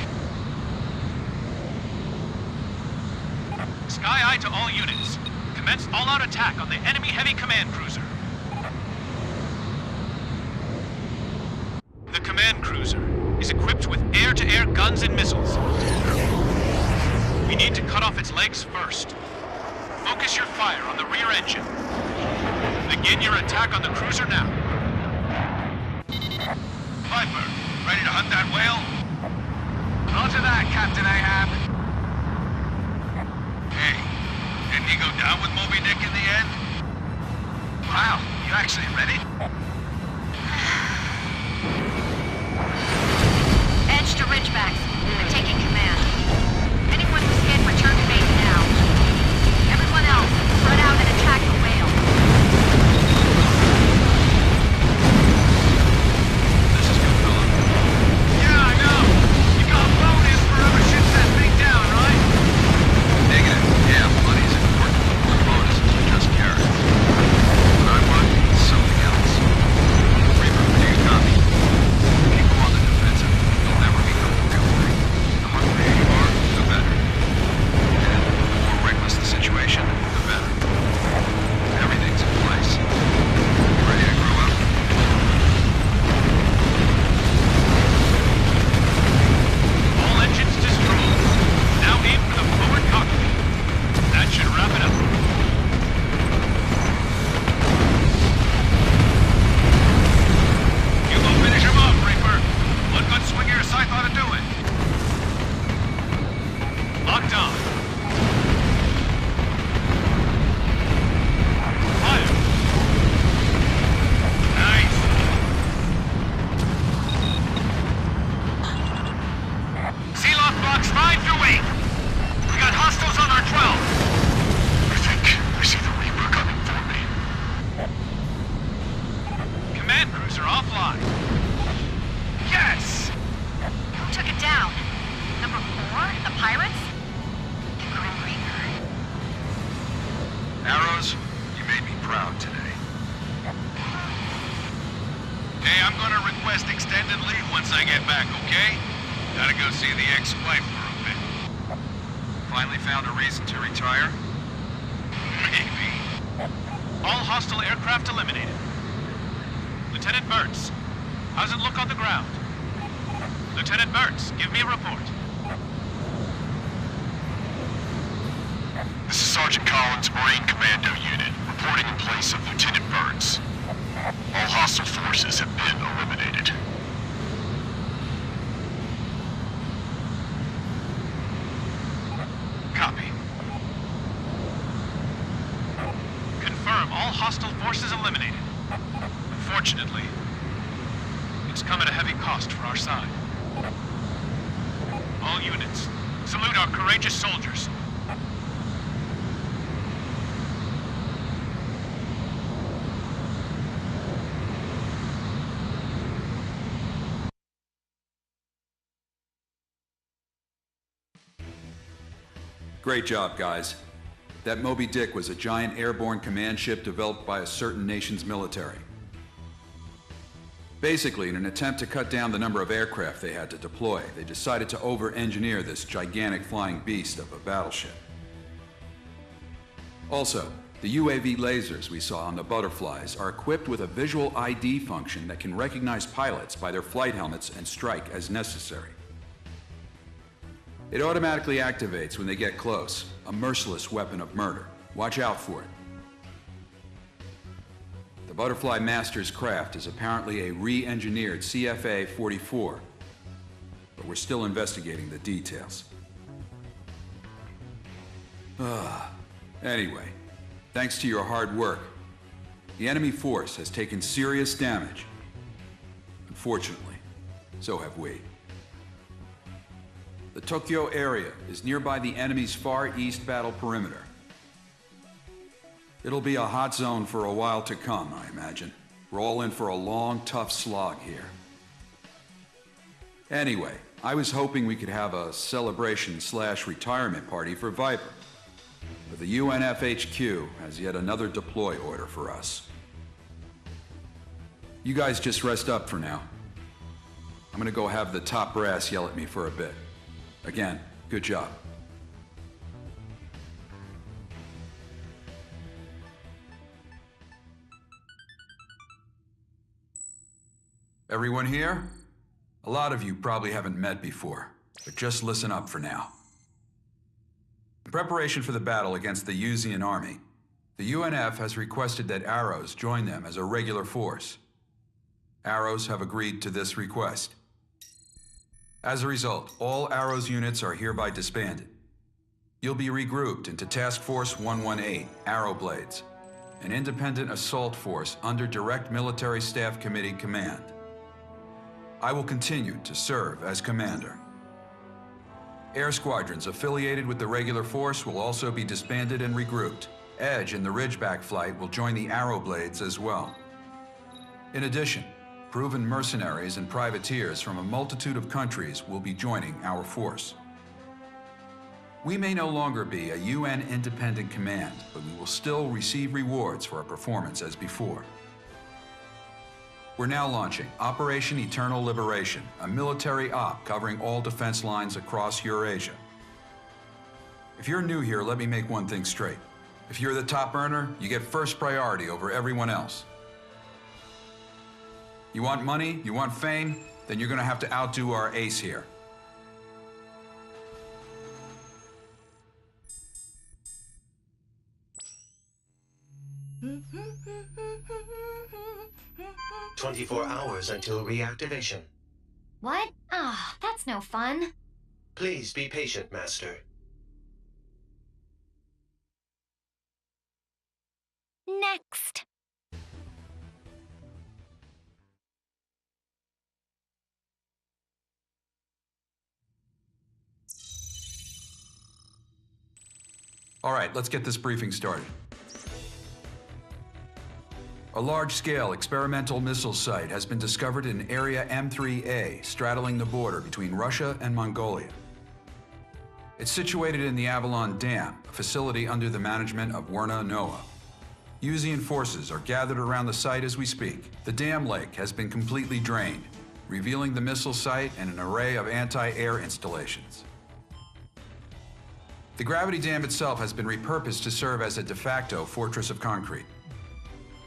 Sky Eye to all units. Commence all-out attack on the enemy heavy command cruiser. The command cruiser is equipped with air-to-air guns and missiles. We need to cut off its legs first. Focus your fire on the rear engine. Begin your attack on the cruiser now. Viper, ready to hunt that whale? Roger that, Captain Ahab. Hey, didn't he go down with Moby Dick in the end? Wow, you actually ready? Edge to Ridgebacks. I'm taking command. Anyone who's hit, return to base now. Everyone else, spread out and attack the whale. This is good, fella. Yeah, I know. You got bonus for whoever shoots that thing down, right? Negative. Yeah, money's important. The bonus is just carrots. What I want is something else. Reaper, do you copy? Keep them on the defensive. They'll never become the real thing. The hungrier you are, the better. And the more reckless the situation, the better. Everything's in place. You ready to grow up? All engines destroyed. Now aim for the forward cockpit. That should wrap it up. You go finish him off, Reaper. One good swing of your scythe ought to do it. Locked on. Fire. Nice. Sealoft box 5 through 8. We got hostiles on our 12. I think I see the Reaper coming for me. Command cruiser offline. Yes! Who took it down? Number 4? The pirates? The Grim Reaper. Arrows, you made me proud today. Hey, I'm gonna request extended leave once I get back, okay? Gotta go see the ex-wife for a bit. Finally found a reason to retire? Maybe. All hostile aircraft eliminated. Lieutenant Burtz, how's it look on the ground? Lieutenant Burtz, give me a report. This is Sergeant Collins, Marine Commando Unit, reporting in place of Lieutenant Burtz. All hostile forces have been eliminated. Copy. Confirm all hostile forces eliminated. Unfortunately, it's come at a heavy cost for our side. All units, salute our courageous soldiers. Great job, guys. That Moby Dick was a giant airborne command ship developed by a certain nation's military. Basically, in an attempt to cut down the number of aircraft they had to deploy, they decided to over-engineer this gigantic flying beast of a battleship. Also, the UAV lasers we saw on the butterflies are equipped with a visual ID function that can recognize pilots by their flight helmets and strike as necessary. It automatically activates when they get close, a merciless weapon of murder. Watch out for it. The Butterfly Master's craft is apparently a re-engineered CFA-44, but we're still investigating the details. Anyway, thanks to your hard work, the enemy force has taken serious damage. Unfortunately, so have we. The Tokyo area is nearby the enemy's far east battle perimeter. It'll be a hot zone for a while to come, I imagine. We're all in for a long, tough slog here. Anyway, I was hoping we could have a celebration/retirement party for Viper. But the UNF HQ has yet another deploy order for us. You guys just rest up for now. I'm gonna go have the top brass yell at me for a bit. Again, good job. Everyone here? A lot of you probably haven't met before, but just listen up for now. In preparation for the battle against the Uusian army, the UNF has requested that Arrows join them as a regular force. Arrows have agreed to this request. As a result, all Arrows units are hereby disbanded. You'll be regrouped into Task Force 118, Arrow Blades, an independent assault force under Direct Military Staff Committee command. I will continue to serve as commander. Air squadrons affiliated with the regular force will also be disbanded and regrouped. Edge and the Ridgeback flight will join the Arrow Blades as well. In addition, proven mercenaries and privateers from a multitude of countries will be joining our force. We may no longer be a UN independent command, but we will still receive rewards for our performance as before. We're now launching Operation Eternal Liberation, a military op covering all defense lines across Eurasia. If you're new here, let me make one thing straight. If you're the top earner, you get first priority over everyone else. You want money, you want fame, then you're gonna have to outdo our ace here. Mm-hmm. 24 hours until reactivation. What? Ah, that's no fun. Please be patient, Master. Next. All right, let's get this briefing started. A large-scale experimental missile site has been discovered in Area M3A, straddling the border between Russia and Mongolia. It's situated in the Avalon Dam, a facility under the management of Werna Noah. Uusian forces are gathered around the site as we speak. The dam lake has been completely drained, revealing the missile site and an array of anti-air installations. The gravity dam itself has been repurposed to serve as a de facto fortress of concrete.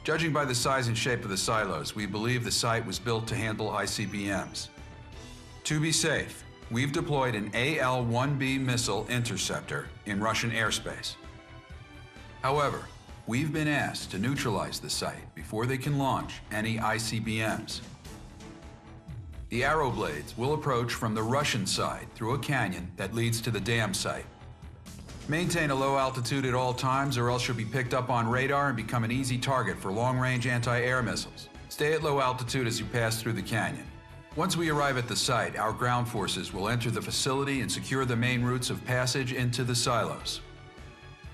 Judging by the size and shape of the silos, we believe the site was built to handle ICBMs. To be safe, we've deployed an AL-1B missile interceptor in Russian airspace. However, we've been asked to neutralize the site before they can launch any ICBMs. The Arrow Blades will approach from the Russian side through a canyon that leads to the dam site. Maintain a low altitude at all times, or else you'll be picked up on radar and become an easy target for long-range anti-air missiles. Stay at low altitude as you pass through the canyon. Once we arrive at the site, our ground forces will enter the facility and secure the main routes of passage into the silos.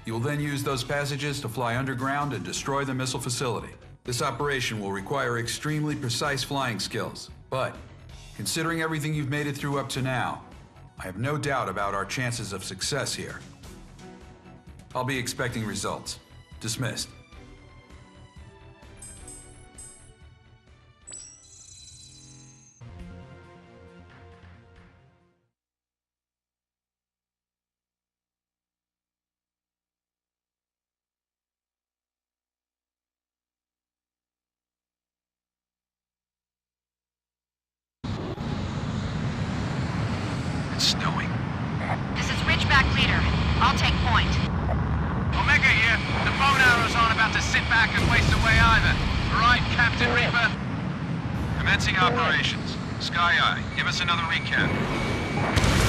You will then use those passages to fly underground and destroy the missile facility. This operation will require extremely precise flying skills, but considering everything you've made it through up to now, I have no doubt about our chances of success here. I'll be expecting results. Dismissed. It's snowing. This is Ridgeback Leader. I'll take point. Omega here. The bone arrows aren't about to sit back and waste away either. Right, Captain Reaper? Commencing operations. Sky Eye, give us another recap.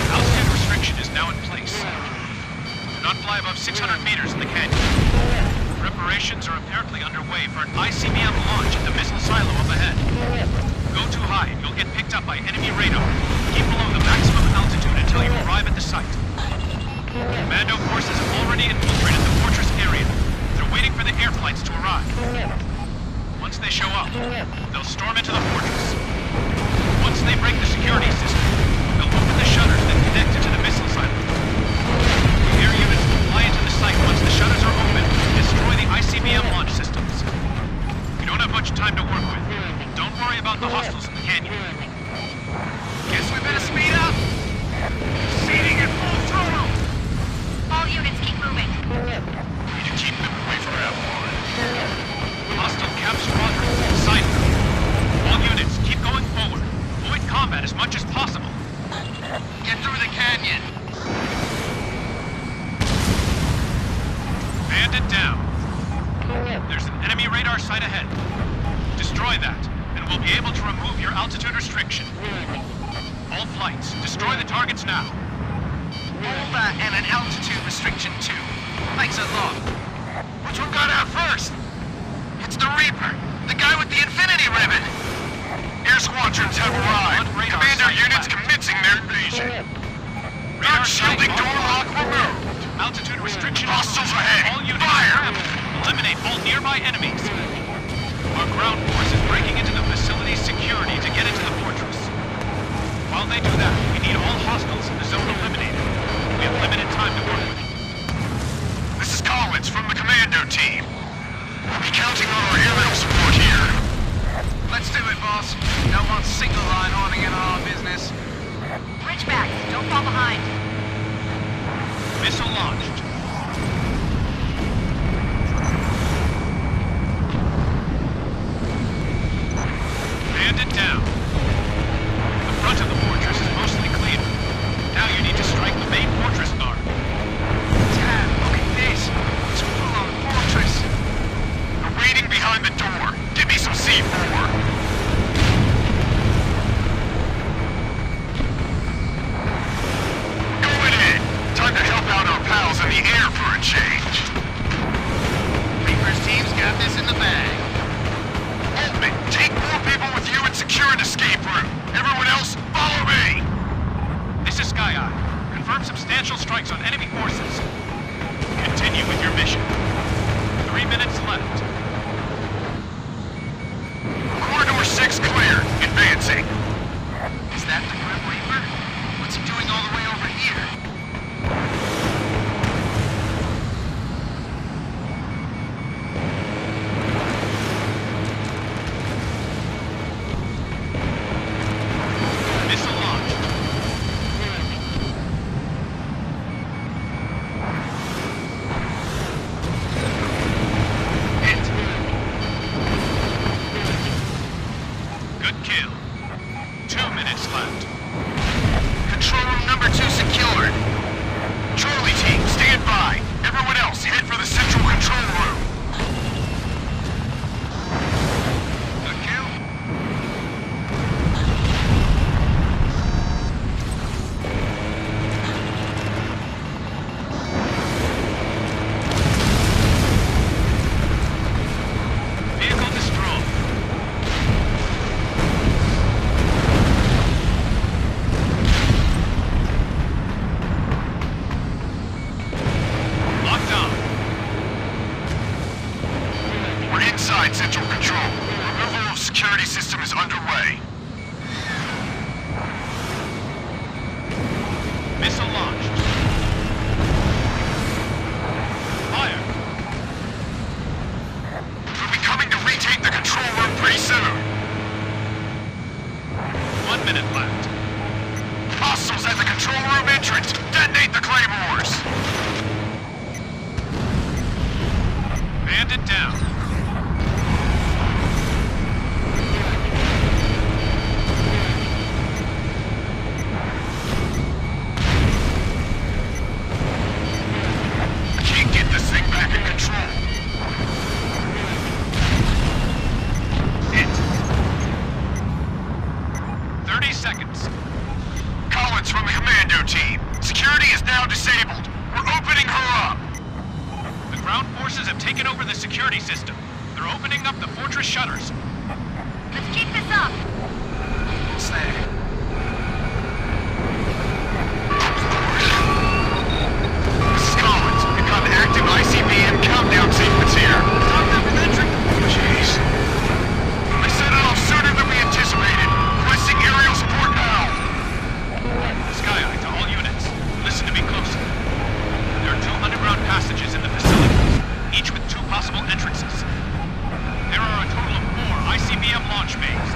Altitude restriction is now in place. Do not fly above 600 meters in the canyon. Preparations are apparently underway for an ICBM launch at the missile silo up ahead. Go too high and you'll get picked up by enemy radar. Keep below the maximum altitude until you arrive at the site. Commando forces have already infiltrated the fortress area. They're waiting for the air flights to arrive. Once they show up, they'll storm into the fortress. Once they break the security system, they'll open the shutters that connect it to the missile silo. The air units will fly into the site once the shutters are open and destroy the ICBM launch systems. We don't have much time to work with. Don't worry about the hostiles in the canyon. Guess we better speed up. Proceeding at full throttle. All units keep moving. Need to keep them away from Avalon. Hostile cap squadron, sight. All units, keep going forward. Avoid combat as much as possible. Get through the canyon. Bandit down. There's an enemy radar site ahead. Destroy that, and we'll be able to remove your altitude restriction. All flights, destroy the targets now. All that and an altitude restriction too. Thanks a lot. Which one got out first? It's the Reaper, the guy with the infinity ribbon. Air squadrons have arrived. Commander units commencing their invasion. Guard shielding door lock removed. Altitude restriction. Hostiles ahead. All units Fire! scramble. Eliminate all nearby enemies. Our ground force is breaking into the facility's security to get into the fortress. While they do that, we need all hostiles in the zone eliminated. We have limited time to work with. This is Collins from the commando team. We'll be counting on our aerial support here. Let's do it, boss. No more single line horning in on our business. Ridgebacks, don't fall behind. Missile launched. Bandit down. The front of the fortress is mostly clear. Now you need to strike the main fortress guard. Damn, look at this. It's a full-on fortress. They're waiting behind the door. Give me some C4. Time to help out our pals in the air for a change. Reaper's team's got this in the bag. Altman, take more people with you and secure an escape route. Everyone else, follow me. This is Sky Eye. Confirm substantial strikes on enemy forces. Continue with your mission. 3 minutes left. Corridor 6 clear. Advancing. Is that the Grim Reaper? What's he doing all the way over here? Missile launched. Hit. Good kill. 2 minutes left. Control room number 2 secured. Charlie team, stand by. Everyone else, head for the central control room. Good kill. Vehicle destroyed. minute left. Hostiles at the control room entrance! Detonate the claymores! Bandit down. I can't get this thing back in control. Hit. 30 seconds. Collins from the commando team. Security is now disabled. We're opening her up. The ground forces have taken over the security system. They're opening up the fortress shutters. Let's keep this up. What's there? This is Collins. We've got an active ICBM countdown sequence here. Jeez. They set it off sooner than we anticipated. Requesting aerial support now. Sky Eye to all units. Listen to me closely. There are 2 underground passages in the facilities, each with 2 possible entrances. There are a total of 4 ICBM launch bays.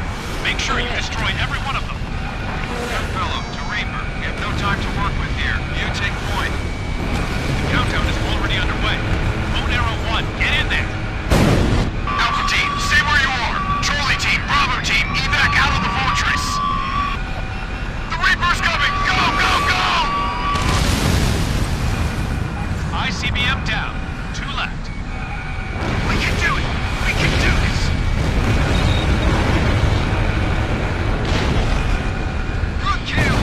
Make sure you destroy every one of them. Good fellow, to Reaper. We have no time to work with here. You take point. The countdown is already underway. Bone Arrow 1, get in there. Alpha team, stay where you are. Charlie team, Bravo team, evac out of the fortress. The Reaper's coming. Go, go, go! ICBM down. 2 left. We can do it. We can do this. Good kill!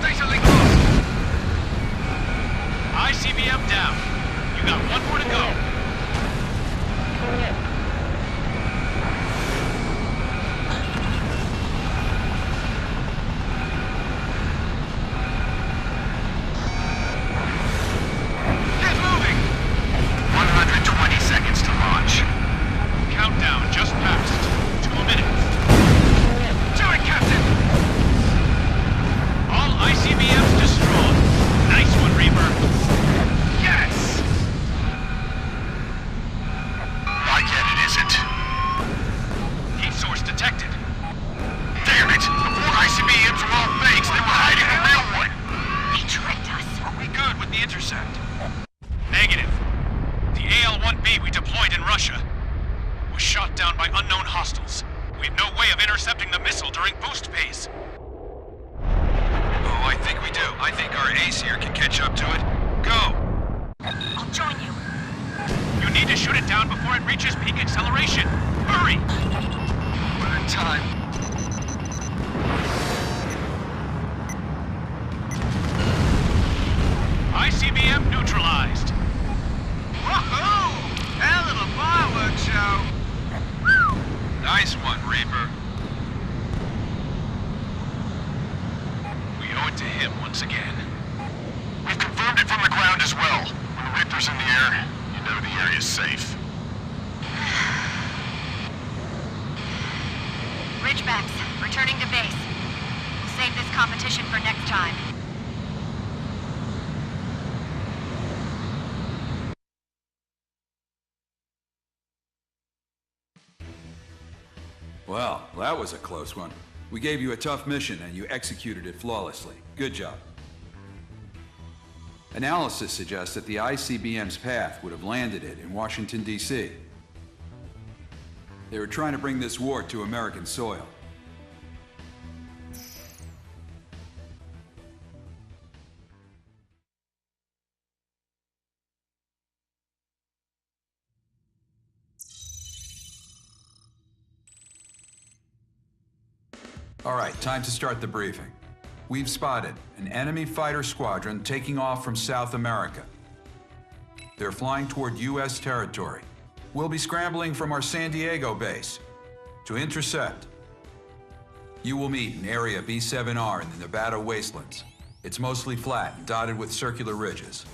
Data link lost. ICBM down. You got 1 more to go. Get moving. 120 seconds to launch. Countdown just passed. 2 minutes. Do it, Captain. All ICBMs destroyed. Nice one, Reaper. Yes. I get it isn't. Heat source detected. Damn it! The 4 ICBMs were all fakes. They were hiding the real one. They tricked us. Are we good with the intercept? Negative. The AL-1B we deployed in Russia was shot down by unknown hostiles. We have no way of intercepting the missile during boost phase. Oh, I think we do. I think our ace here can catch up to it. Go! I'll join you. You need to shoot it down before it reaches peak acceleration. Hurry! We're in time. ICBM neutralized. Woohoo! Hell of a fireworks show! Nice one, Reaper. We owe it to him once again. We've confirmed it from the ground as well. When the Reaper's in the air, you know the area's safe. Ridgebacks, returning to base. We'll save this competition for next time. Well, that was a close one. We gave you a tough mission and you executed it flawlessly. Good job. Analysis suggests that the ICBM's path would have landed it in Washington, D.C. They were trying to bring this war to American soil. All right, time to start the briefing. We've spotted an enemy fighter squadron taking off from South America. They're flying toward U.S. territory. We'll be scrambling from our San Diego base to intercept. You will meet in Area B7R in the Nevada wastelands. It's mostly flat and dotted with circular ridges.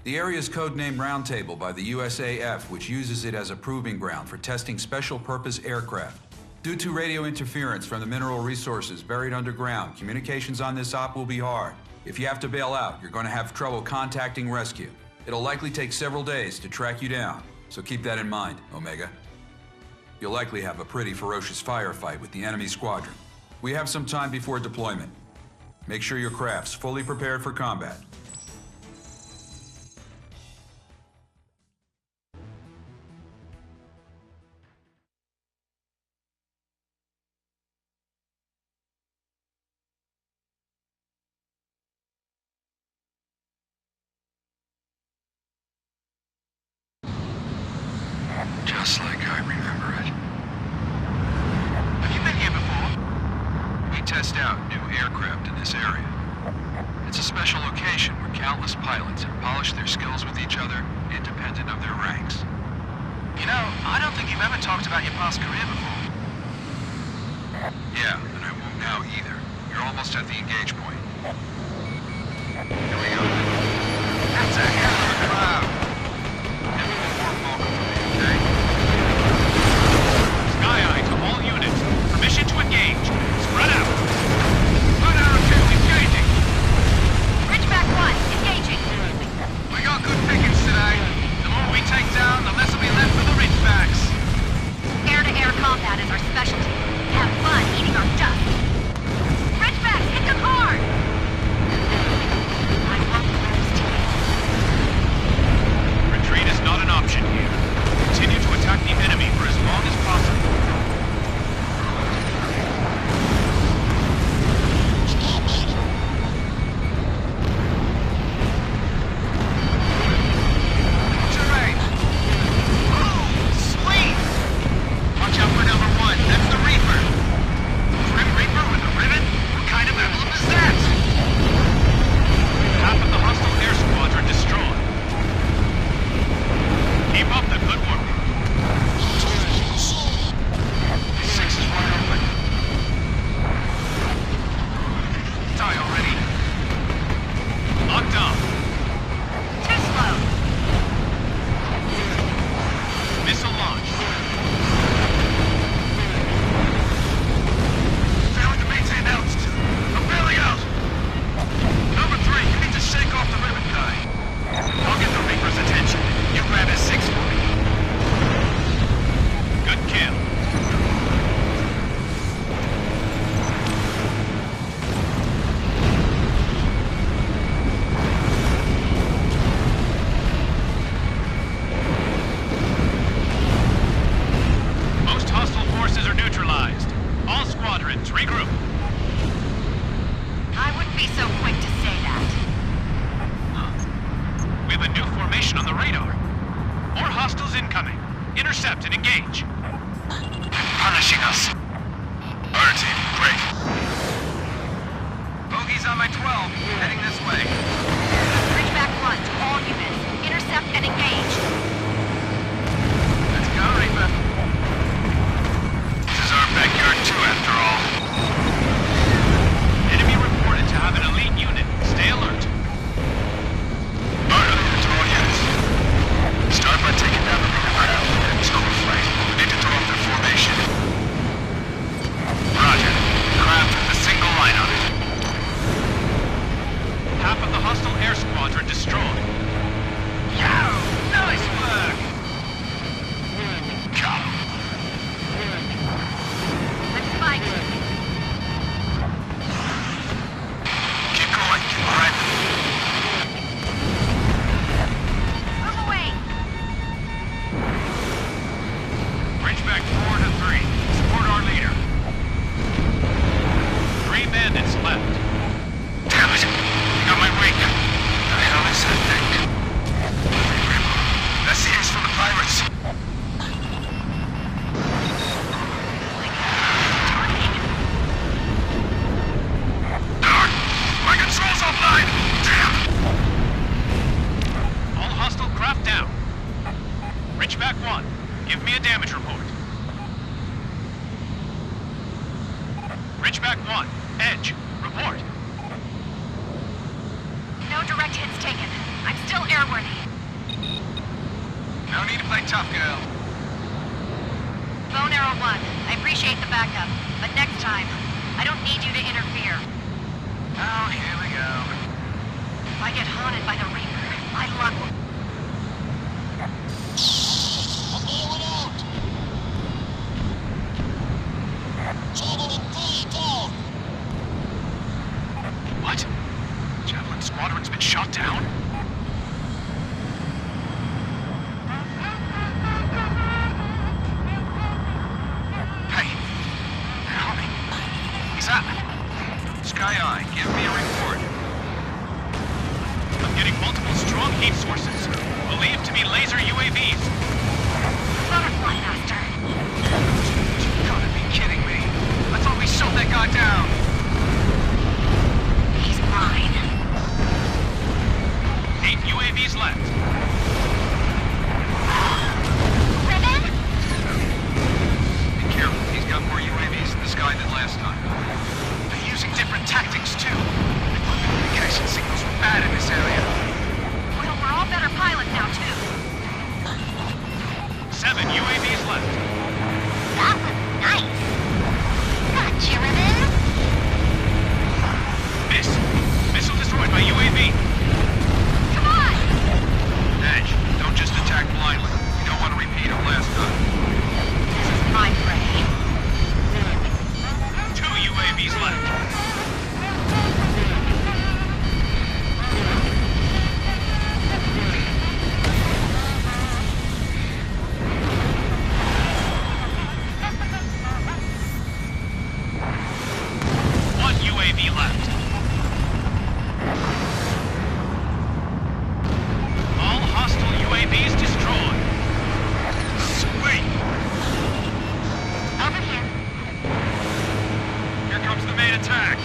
The area is codenamed Roundtable by the USAF, which uses it as a proving ground for testing special-purpose aircraft. Due to radio interference from the mineral resources buried underground, communications on this op will be hard. If you have to bail out, you're going to have trouble contacting rescue. It'll likely take several days to track you down, so keep that in mind, Omega. you'll likely have a pretty ferocious firefight with the enemy squadron. We have some time before deployment. Make sure your craft's fully prepared for combat. Just like I remember it. Have you been here before? We test out new aircraft in this area. It's a special location where countless pilots have polished their skills with each other, independent of their ranks. You know, I don't think you've ever talked about your past career before. Yeah, and I won't now either. You're almost at the engage point. Here we go. That's a hell of a crowd. Everyone warm welcome from me, okay? Sky Eye to all units. Permission to engage. Spread out. Spread out, okay, engaging. Ridgeback 1, engaging. We got good pickings today. The more we take down, the less will be left for the Ridgebacks. Air-to-air combat is our specialty. Have fun eating our dust. Ridgebacks, hit them hard! I want those teams. Retreat is not an option here. Continue to attack the enemy for as long as possible. Terrain. Ooh, sweet! Watch out for number 1. That's the Reaper. Grim Reaper with a ribbon? What kind of emblem is that? Half of the hostile air squadron destroyed. Keep up the good work. 6 is wide open. Die already. Locked on. Too slow. Missile launched. Failing to maintain altitude. I'm bailing out. Number 3, you need to shake off the ribbon guy. I'll get the Reaper's attention. You grab his 6 for me. Good kill. Most hostile forces are neutralized. All squadrons, regroup. I wouldn't be so quick to say that. We have a new formation on the radar. More hostiles incoming. Intercept and engage. Punishing us. Our team, great. Bogey's on my 12, heading this way. Ridgeback 1 to all units. Intercept and engage. Let's go, Reaper. This is our backyard too, after all. Enemy reported to have an elite unit. Stay alert. Order to all units. Start by taking down the Reaper craft. Enemy's core flight. We need to throw off their formation. Roger. Craft with a single line on it. Half of the hostile air squadron destroyed. Yo! Nice work! Go! Let's fight. Keep going. All right. Move away. Ridgeback 4 to 3. Support our leader. 3 bandits left. Damn it! You got my wing. The hell is that thing? That's the ace from the pirates. Darn! My controls offline! Damn! All hostile craft down. Ridgeback 1. Give me a damage report. Ridgeback 1. Edge. Report. No direct hits taken. I'm still airworthy. No need to play tough, girl. Bone Arrow 1, I appreciate the backup, but next time, I don't need you to interfere. Oh, here we go. If I get haunted by the Reaper, my luck will... What? Javelin Squadron's been shot down? Hey, help me. He's up. Sky Eye, give me a report. I'm getting multiple strong heat sources, believed to be laser UAVs. Butterfly Master. You gotta be kidding me. I thought we shot that guy down. He's mine. 8 UAVs left. Ribbon? Be careful, he's got more UAVs in the sky than last time. They're using different tactics, too. Communication signals were bad in this area. Well, we're all better pilots now, too. 7 UAVs left. That was nice. Gotcha, Ribbon. Miss. Missile destroyed by UAV. Come on! Edge, don't just attack blindly. We don't want to repeat of last time. This is my prey. 2 UAVs left. UAV left. All hostile UAVs destroyed. Sweet! Over here. Here comes the main attack.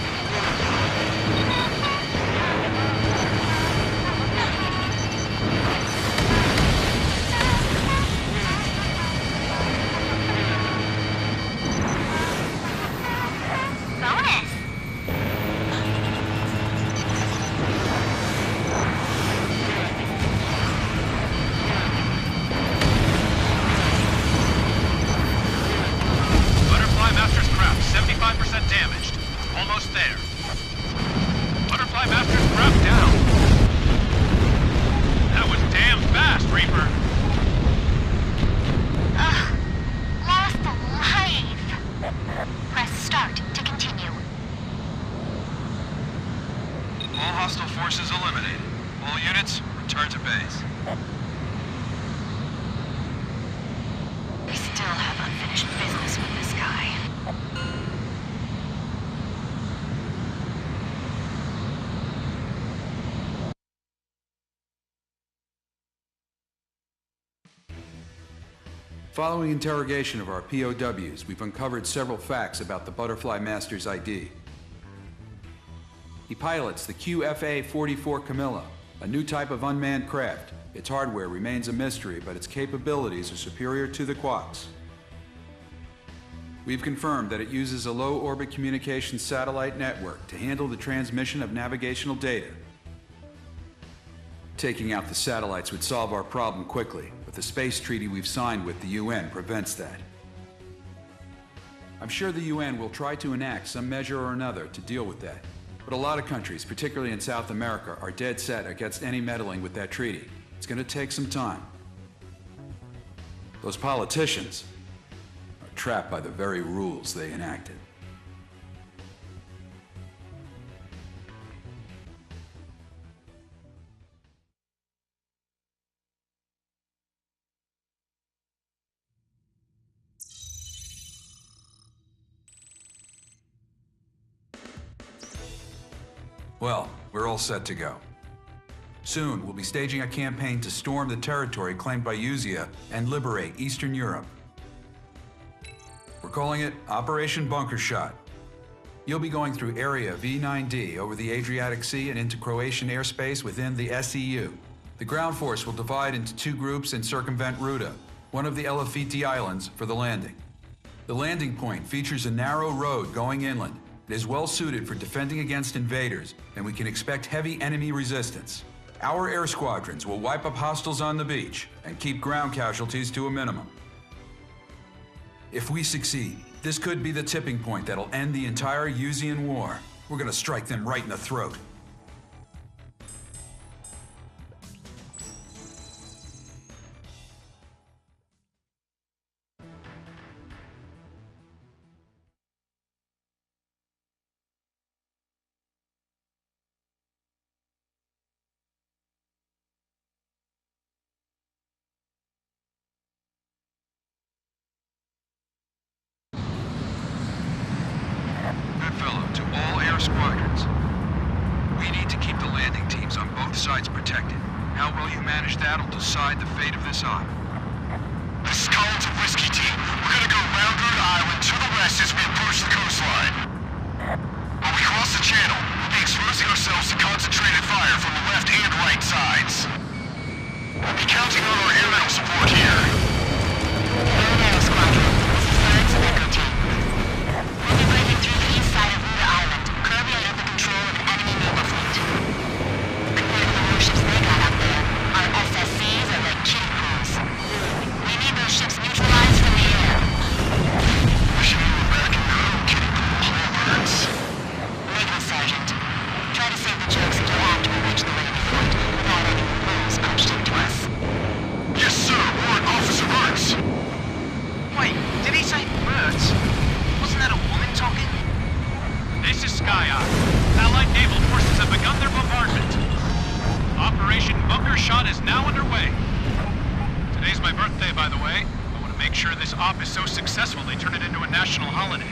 Bonus. Butterfly Master's craft, 75% damaged. Almost there. Butterfly Master's craft down. That was damn fast, Reaper. Lost a life. Press start to continue. All hostile forces eliminated. All units, return to base. We still have unfinished business with this guy. Following interrogation of our POWs, we've uncovered several facts about the Butterfly Master's ID. He pilots the QFA-44 Camilla, a new type of unmanned craft. Its hardware remains a mystery, but its capabilities are superior to the Quaks. We've confirmed that it uses a low-orbit communications satellite network to handle the transmission of navigational data. Taking out the satellites would solve our problem quickly, but the space treaty we've signed with the UN prevents that. I'm sure the UN will try to enact some measure or another to deal with that. But a lot of countries, particularly in South America, are dead set against any meddling with that treaty. It's going to take some time. Those politicians are trapped by the very rules they enacted. Well, we're all set to go. Soon, we'll be staging a campaign to storm the territory claimed by Uusia and liberate Eastern Europe. We're calling it Operation Bunker Shot. You'll be going through Area V9D over the Adriatic Sea and into Croatian airspace within the SEU. The ground force will divide into 2 groups and circumvent Ruta, one of the Elefiti Islands, for the landing. The landing point features a narrow road going inland. It is well suited for defending against invaders, and we can expect heavy enemy resistance. Our air squadrons will wipe up hostiles on the beach and keep ground casualties to a minimum. If we succeed, this could be the tipping point that'll end the entire Uusian war. We're gonna strike them right in the throat. our squadrons. We need to keep the landing teams on both sides protected. How well you manage that will decide the fate of this op. This is Collins of Whiskey Team. We're gonna go round Rhode Island to the west as we approach the coastline. When we cross the channel, we'll be exposing ourselves to concentrated fire from the left and right sides. We'll be counting on our air rail support here. Air Squadron, this is Lawrence of Echo Team. We'll be breaking through the east side of Rhode Island, currently under the control of enemy naval fleet. Compared to the warships they got out there, our SSCs are like kiddie pools. We need those ships neutralized from the air. Wish we were back in your own kiddie pool, Hallbirds. Negative, Sergeant. Try to save the jokes until after we reach the landing point, without any rules punched into us. Yes, sir. Warrant Officer Mertz. Wait, did he say birds? Wasn't that a woman talking? This is Sky Eye. Allied naval forces have begun their bombardment. Operation Bunker Shot is now underway. Today's my birthday, by the way. I want to make sure this op is so successful they turn it into a national holiday.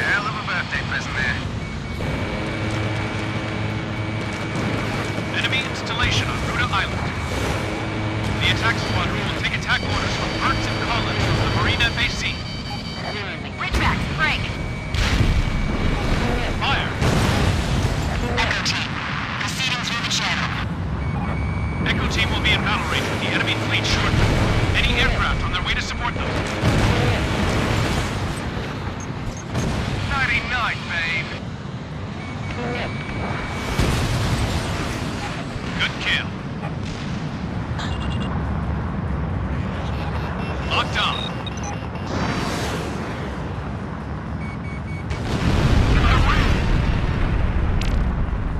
Hell of a birthday present there. Enemy installation on Rhode Island. The attack squadron will take attack orders from Mertz and Collins from the Marine FAC. Ridgebacks, break. Fire! Echo Team, proceeding through the channel. Echo Team will be in battle range with the enemy fleet shortly. Any aircraft on their way to support them. Nighty-night, babe. Good kill. Locked on.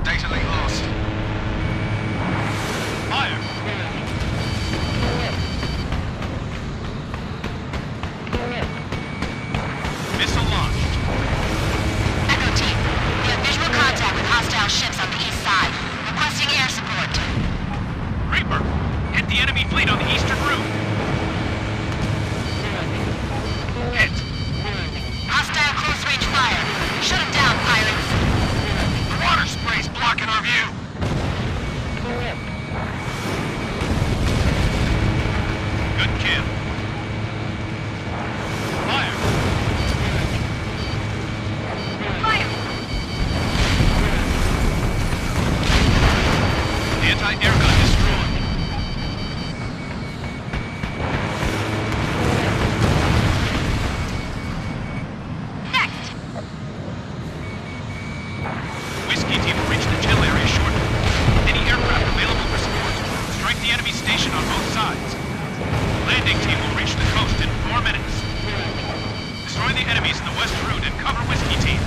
Data link lost. Fire! Missile launched. Echo Team, we have visual contact with hostile ships on the east side. Requesting air support. Reaper! Hit the enemy fleet on the eastern route. Hit! Hostile close-range fire. Shut them down, pirates. The water spray's blocking our view. Good kill. Fire! Fire! Anti-air gun destroyed. Next! Whiskey Team will reach the chill area shortly. Any aircraft available for support, strike the enemy station on both sides. Landing Team will reach the coast in 4 minutes. Destroy the enemies in the west route and cover Whiskey Team.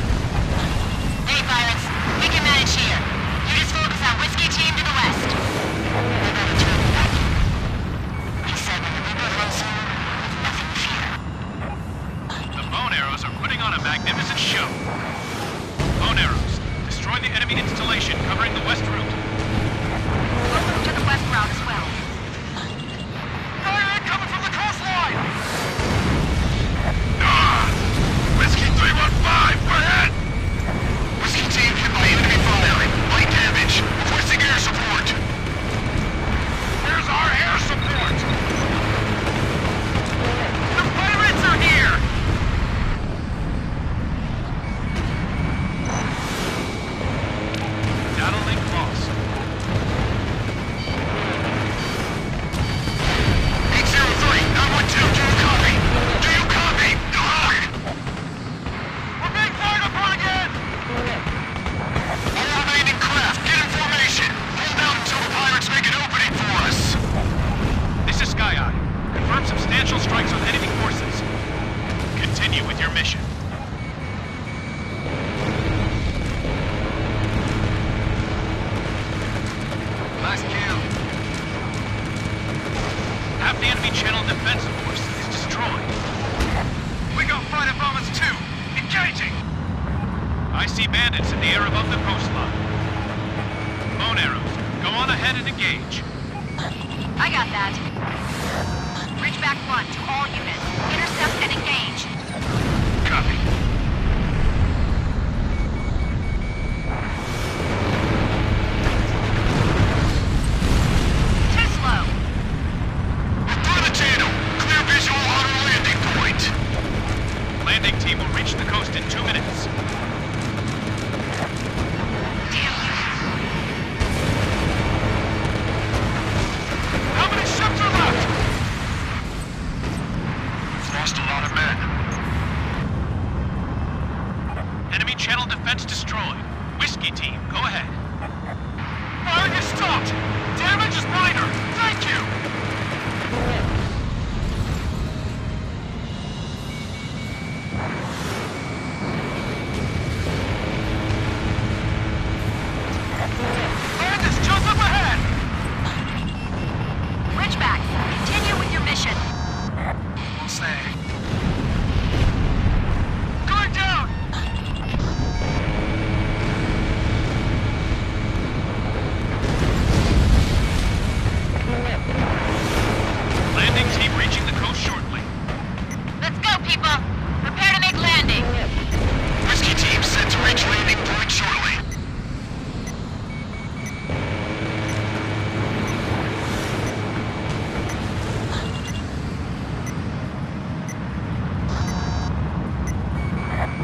Hey, pirates. We can manage here. You just focus on Whiskey Team to the west. We're gonna turn it back. He said when the Reaper runs in, we've nothing to fear. The bone arrows are putting on a magnificent show. Bone arrows, destroy the enemy installation covering the west route. We'll move to the west route as well. Fire incoming from the coastline! Whiskey 315, we're ahead! Whiskey Team hit by enemy fire. Light damage. Requesting air support. Where's our air support? The pirates are here! Data link lost. 803, 912, do you copy? Do you copy? We're being fired upon again! All remaining craft, get in formation. Hold out until the pirates make an opening for us. This is Sky Eye. Confirm substantial strikes on enemy forces. Continue with your mission. Nice kill. Half the enemy channel defense force is destroyed. We got fighter bombers too. Engaging. I see bandits in the air above the coastline. Bone arrows, go on ahead and engage. I got that. Ridgeback 1 to all units. Intercept and engage. Copy. in 2 minutes. How many ships are left? We've lost a lot of men. Enemy channel defense destroyed. Whiskey team, go ahead. Fire is stopped! Damage is minor! Thank you! Bandits, jump up ahead! Ridgebacks, continue with your mission. We'll stay. Going down! Landing team reaching the coast shortly. Let's go, people. Prepare to make landing. Whiskey team set to reach landing point shortly.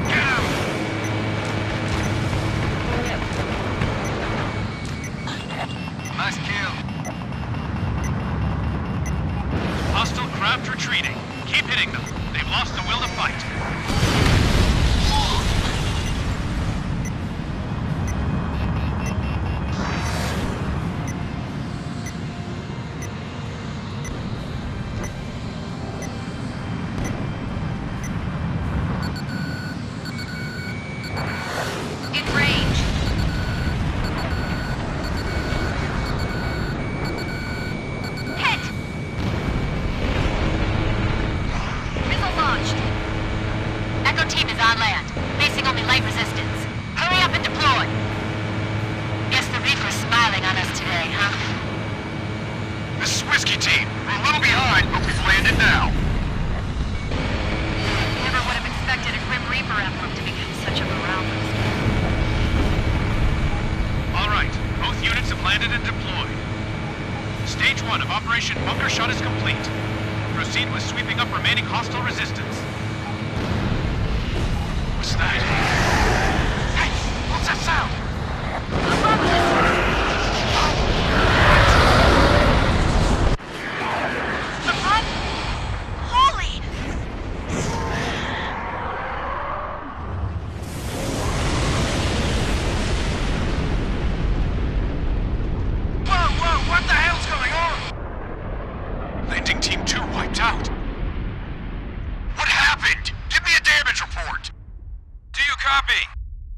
Get him! Nice kill. Hostile craft retreating. Keep hitting them. They've lost the will to fight. In range. Hit! Missile launched. Echo team is on land, facing only light resistance. Hurry up and deploy. Guess the Reaper's smiling on us today, huh? This is Whiskey team. We're a little behind, but we've landed now. Never would have expected a grim Reaper Raptor to become such a morale booster. All right, both units have landed and deployed. Stage 1 of Operation Bunker Shot is complete. Proceed with sweeping up remaining hostile resistance. What's that? Hey, what's that sound? The front? Holy! Whoa, what the hell's going on? Landing team 2 wiped out. What happened? Give me a damage report. Do you copy?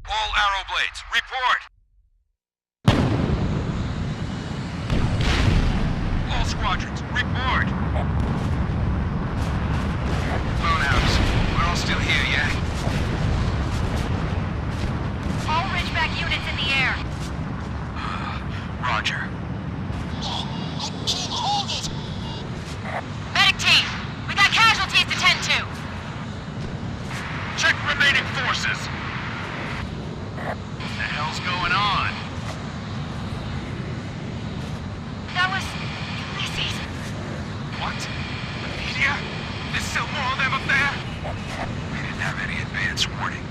All arrow blades, report. All squadrons, report. Phone out. We're all still here, yeah? All Ridgeback units in the air. Roger. Medic team, we got casualties to tend to. Check remaining forces. What the hell's going on? That was Ulysses. What? The media? There's still more of them up there? We didn't have any advance warning.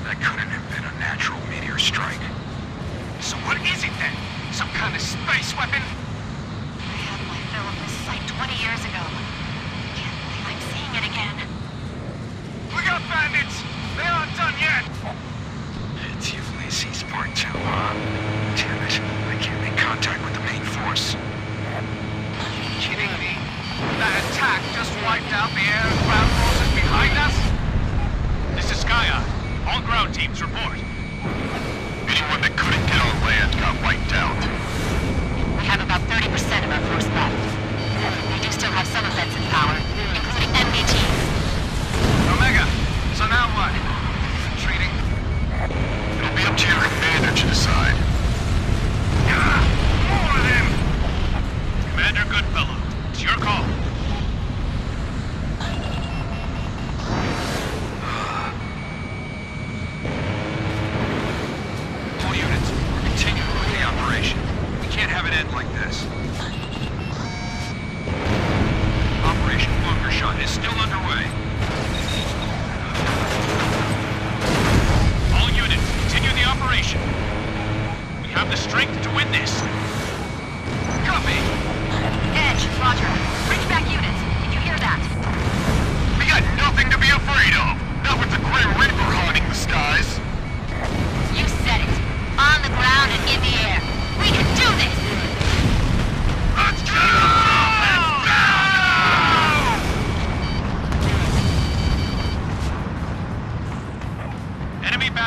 That couldn't have been a natural meteor strike. So what is it then? Some kind of space weapon? I had my fill of this site 20 years ago. Can't believe I'm seeing it again. We got bandits! They aren't done yet! It's Ulysses Part 2, huh? Damn it, I can't make contact with the main force. Kidding me? That attack just wiped out the air and ground forces behind us? This is Sky Eye. All ground teams report. Anyone that couldn't get on land got wiped out. We have about 30% of our force left. We do still have some offensive power, including enemy teams. Omega, so now what?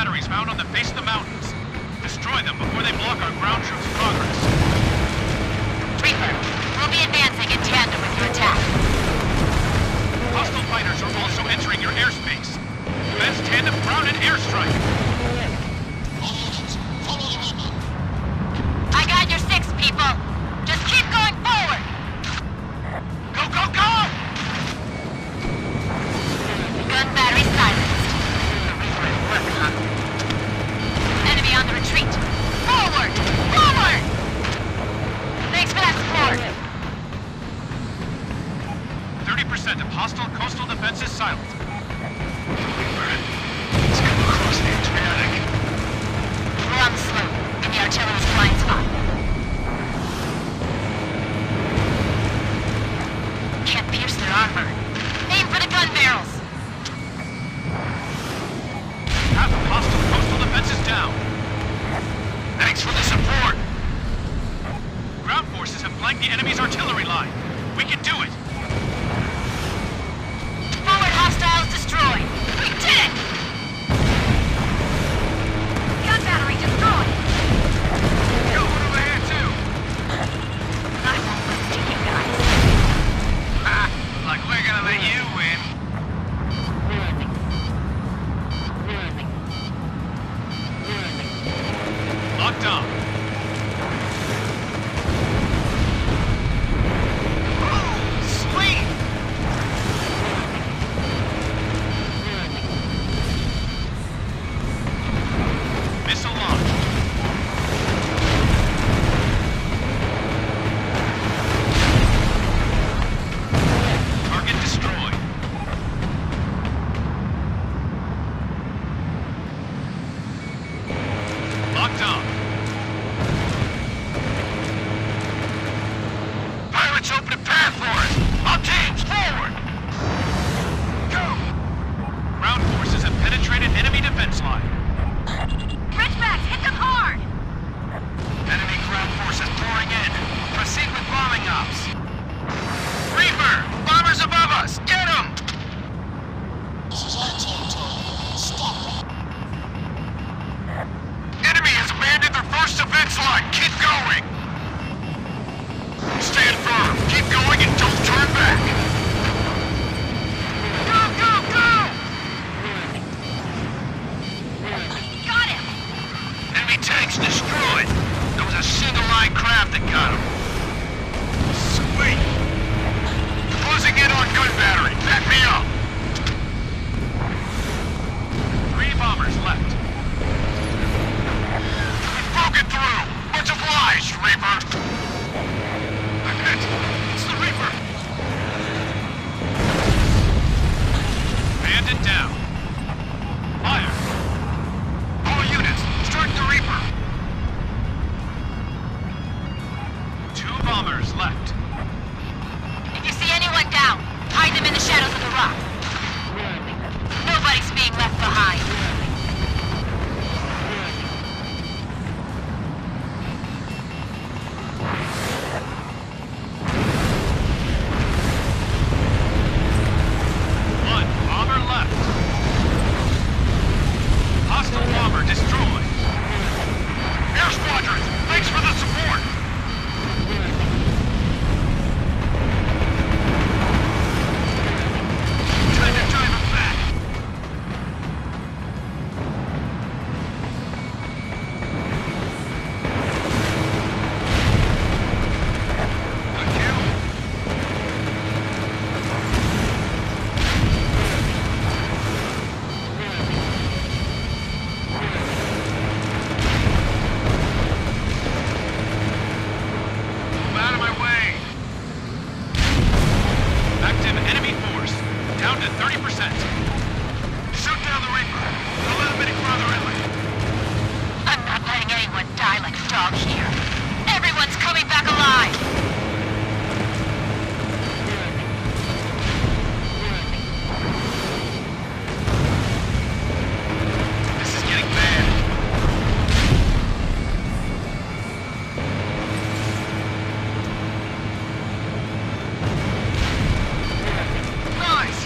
batteries found on the base of the mountains. Destroy them before they block our ground troops' progress. Reaper, we'll be advancing in tandem with your attack. Hostile fighters are also entering your airspace. Commence tandem ground and airstrike. I got your six, people. Just keep going forward. Go, go, go! Gun battery silenced. Reaper at work, huh? Enemy on the retreat. Forward! Forward! Thanks for that support. 30% of hostile coastal defenses silent. Let's come across the Adriatic. We're on the slope, in the artillery's blind spot. Can't pierce their armor. Aim for the gun barrels. Half of hostile coastal defenses down. Thanks for the support. Ground forces have flanked the enemy's artillery line. We can do it. Forward hostiles destroyed. We did it! Gun battery destroyed. Got one over here, too. I won't lose to you guys. Ha! Like we're gonna let you win. Locked on. Sweet! Missile launch. Target destroyed. Locked on. Pirates open a path for us. All teams, forward! Go! Ground forces have penetrated enemy defense line. Ridgebacks, hit them hard! Enemy ground forces pouring in. Proceed with bombing ops. Reaper! Bombers above us! Get them! This is our territory. Stop it. Enemy has abandoned their first defense line. Keep going! Stand firm. Keep going and don't turn back. Go, go, go! Got him! Enemy tanks destroyed. There was a single-line craft that got him. Sweet! Closing in on gun battery. Back me up. 3 bombers left. We've broken through. Much obliged, Reaper. I'm hit. It's the Reaper. Bandit down. Fire. All units, start the Reaper. 2 bombers left. If you see anyone down, hide them in the shadows of the rock. Nobody's being left behind. One bomber left. Hostile bomber destroyed. Air Squadron, thanks for the support. Time to drive him back. Good kill. Move out of my way. Active enemy force. Down to 30%. Shoot down the Reaper. A little bit further inland. I'm not letting anyone die like a dog here. Everyone's coming back alive! This is getting bad. Nice!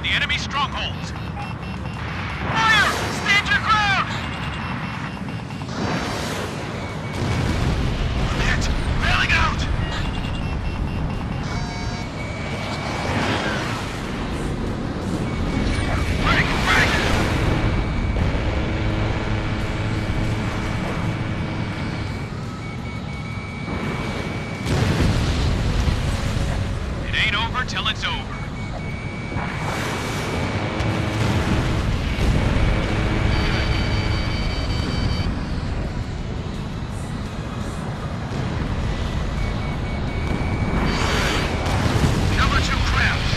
the enemy strongholds. Fire! Stand your ground! Hit! Bailing out! Break! Break! It ain't over till it's over. Number 2 crouch.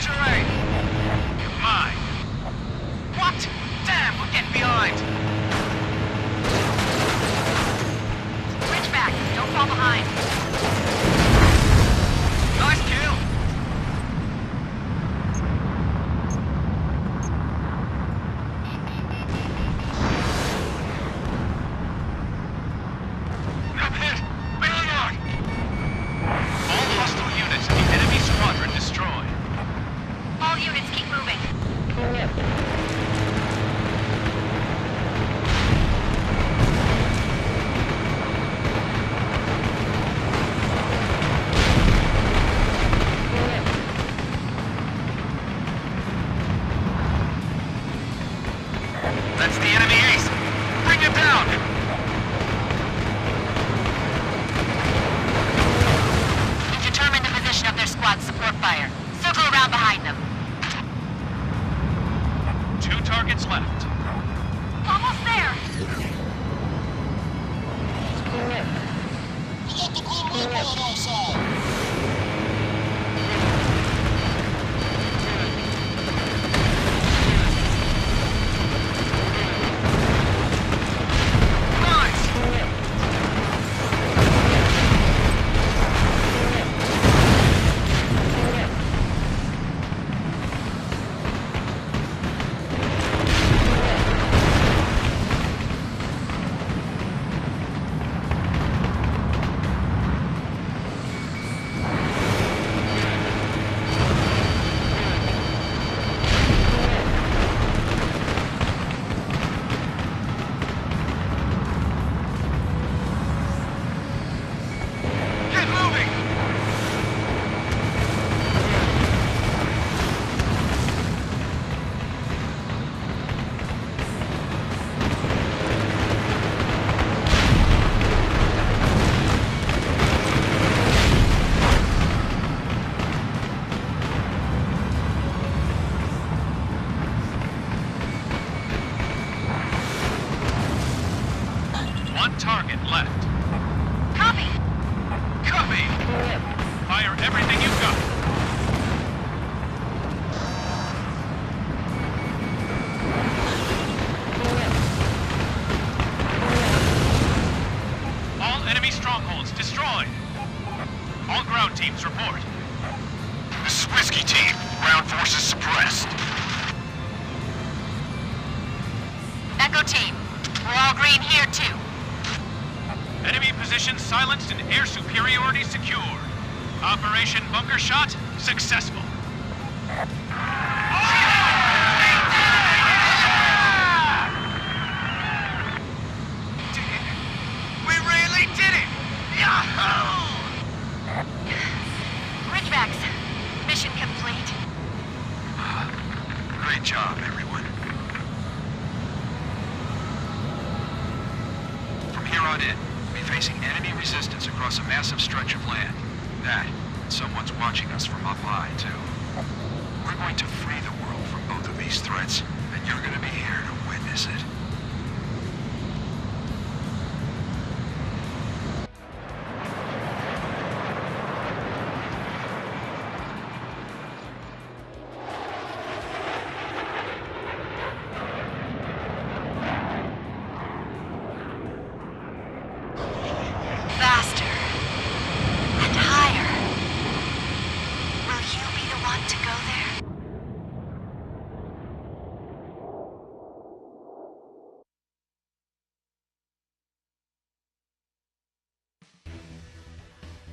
Terrain! Mine. What? Damn, we're getting behind! Ridgeback, don't fall behind. Nice kill. I'm hit! Bailing out! All hostile units in the enemy squadron destroyed. All units keep moving. That's the enemy ace! Bring him down! You've determined the position of their squad's support fire. Circle around behind them. 2 targets left. Almost there! We got the Grim Reaper on our side. Get moving! One target left. Copy! Copy! Fire everything you've got. All enemy strongholds destroyed. All ground teams report. This is Whiskey Team. Ground forces suppressed. Echo team. We're all green here too. Enemy positions silenced and air superiority secured. Operation Bunker Shot successful. We really did it! Yahoo! Ridgebacks. Mission complete. Great job, everyone. From here on in, we'll be facing enemy resistance across a massive stretch of land. That, and someone's watching us from up high, too. We're going to free the world from both of these threats, and you're going to be here to witness it.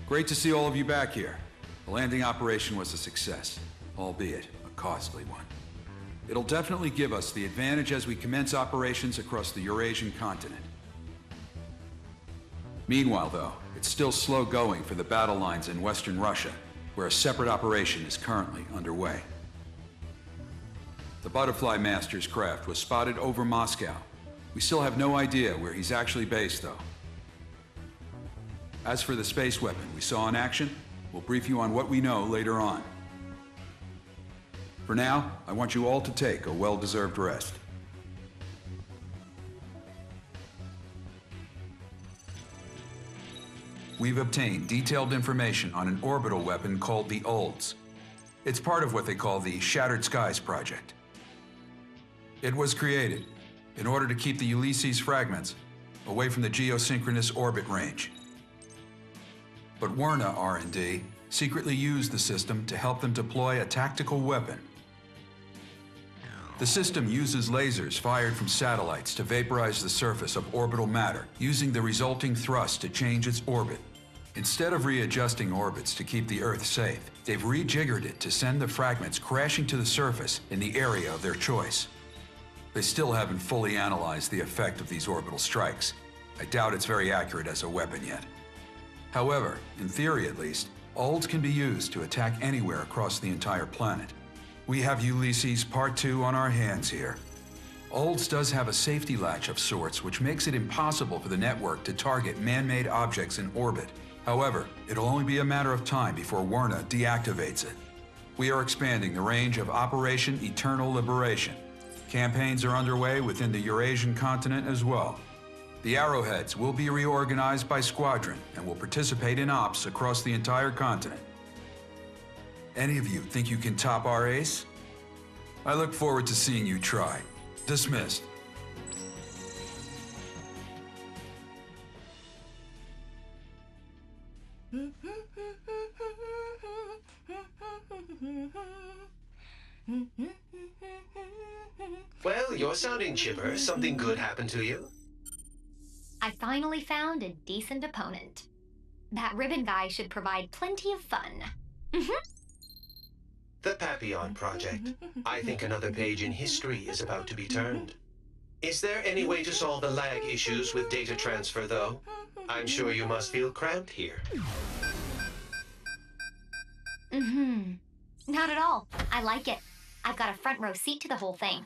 Great to see all of you back here. The landing operation was a success, albeit a costly one. It'll definitely give us the advantage as we commence operations across the Eurasian continent. Meanwhile, though, it's still slow going for the battle lines in Western Russia, where a separate operation is currently underway. The Butterfly Master's craft was spotted over Moscow. We still have no idea where he's actually based, though. As for the space weapon we saw in action, we'll brief you on what we know later on. For now, I want you all to take a well-deserved rest. We've obtained detailed information on an orbital weapon called the Ulysses. It's part of what they call the Shattered Skies Project. It was created in order to keep the Ulysses fragments away from the geosynchronous orbit range. But Werna R&D secretly used the system to help them deploy a tactical weapon. The system uses lasers fired from satellites to vaporize the surface of orbital matter, using the resulting thrust to change its orbit. Instead of readjusting orbits to keep the Earth safe, they've rejiggered it to send the fragments crashing to the surface in the area of their choice. They still haven't fully analyzed the effect of these orbital strikes. I doubt it's very accurate as a weapon yet. However, in theory at least, Ulysses can be used to attack anywhere across the entire planet. We have Ulysses Part 2 on our hands here. Ulysses does have a safety latch of sorts, which makes it impossible for the network to target man-made objects in orbit. However, it'll only be a matter of time before Werna deactivates it. We are expanding the range of Operation Eternal Liberation. Campaigns are underway within the Eurasian continent as well. The Arrowheads will be reorganized by squadron and will participate in ops across the entire continent. Any of you think you can top our ace? I look forward to seeing you try. Dismissed. Well, you're sounding chipper. Something good happened to you? I finally found a decent opponent. That ribbon guy should provide plenty of fun. The Papillon Project. I think another page in history is about to be turned. Is there any way to solve the lag issues with data transfer, though? I'm sure you must feel cramped here. Not at all. I like it. I've got a front row seat to the whole thing.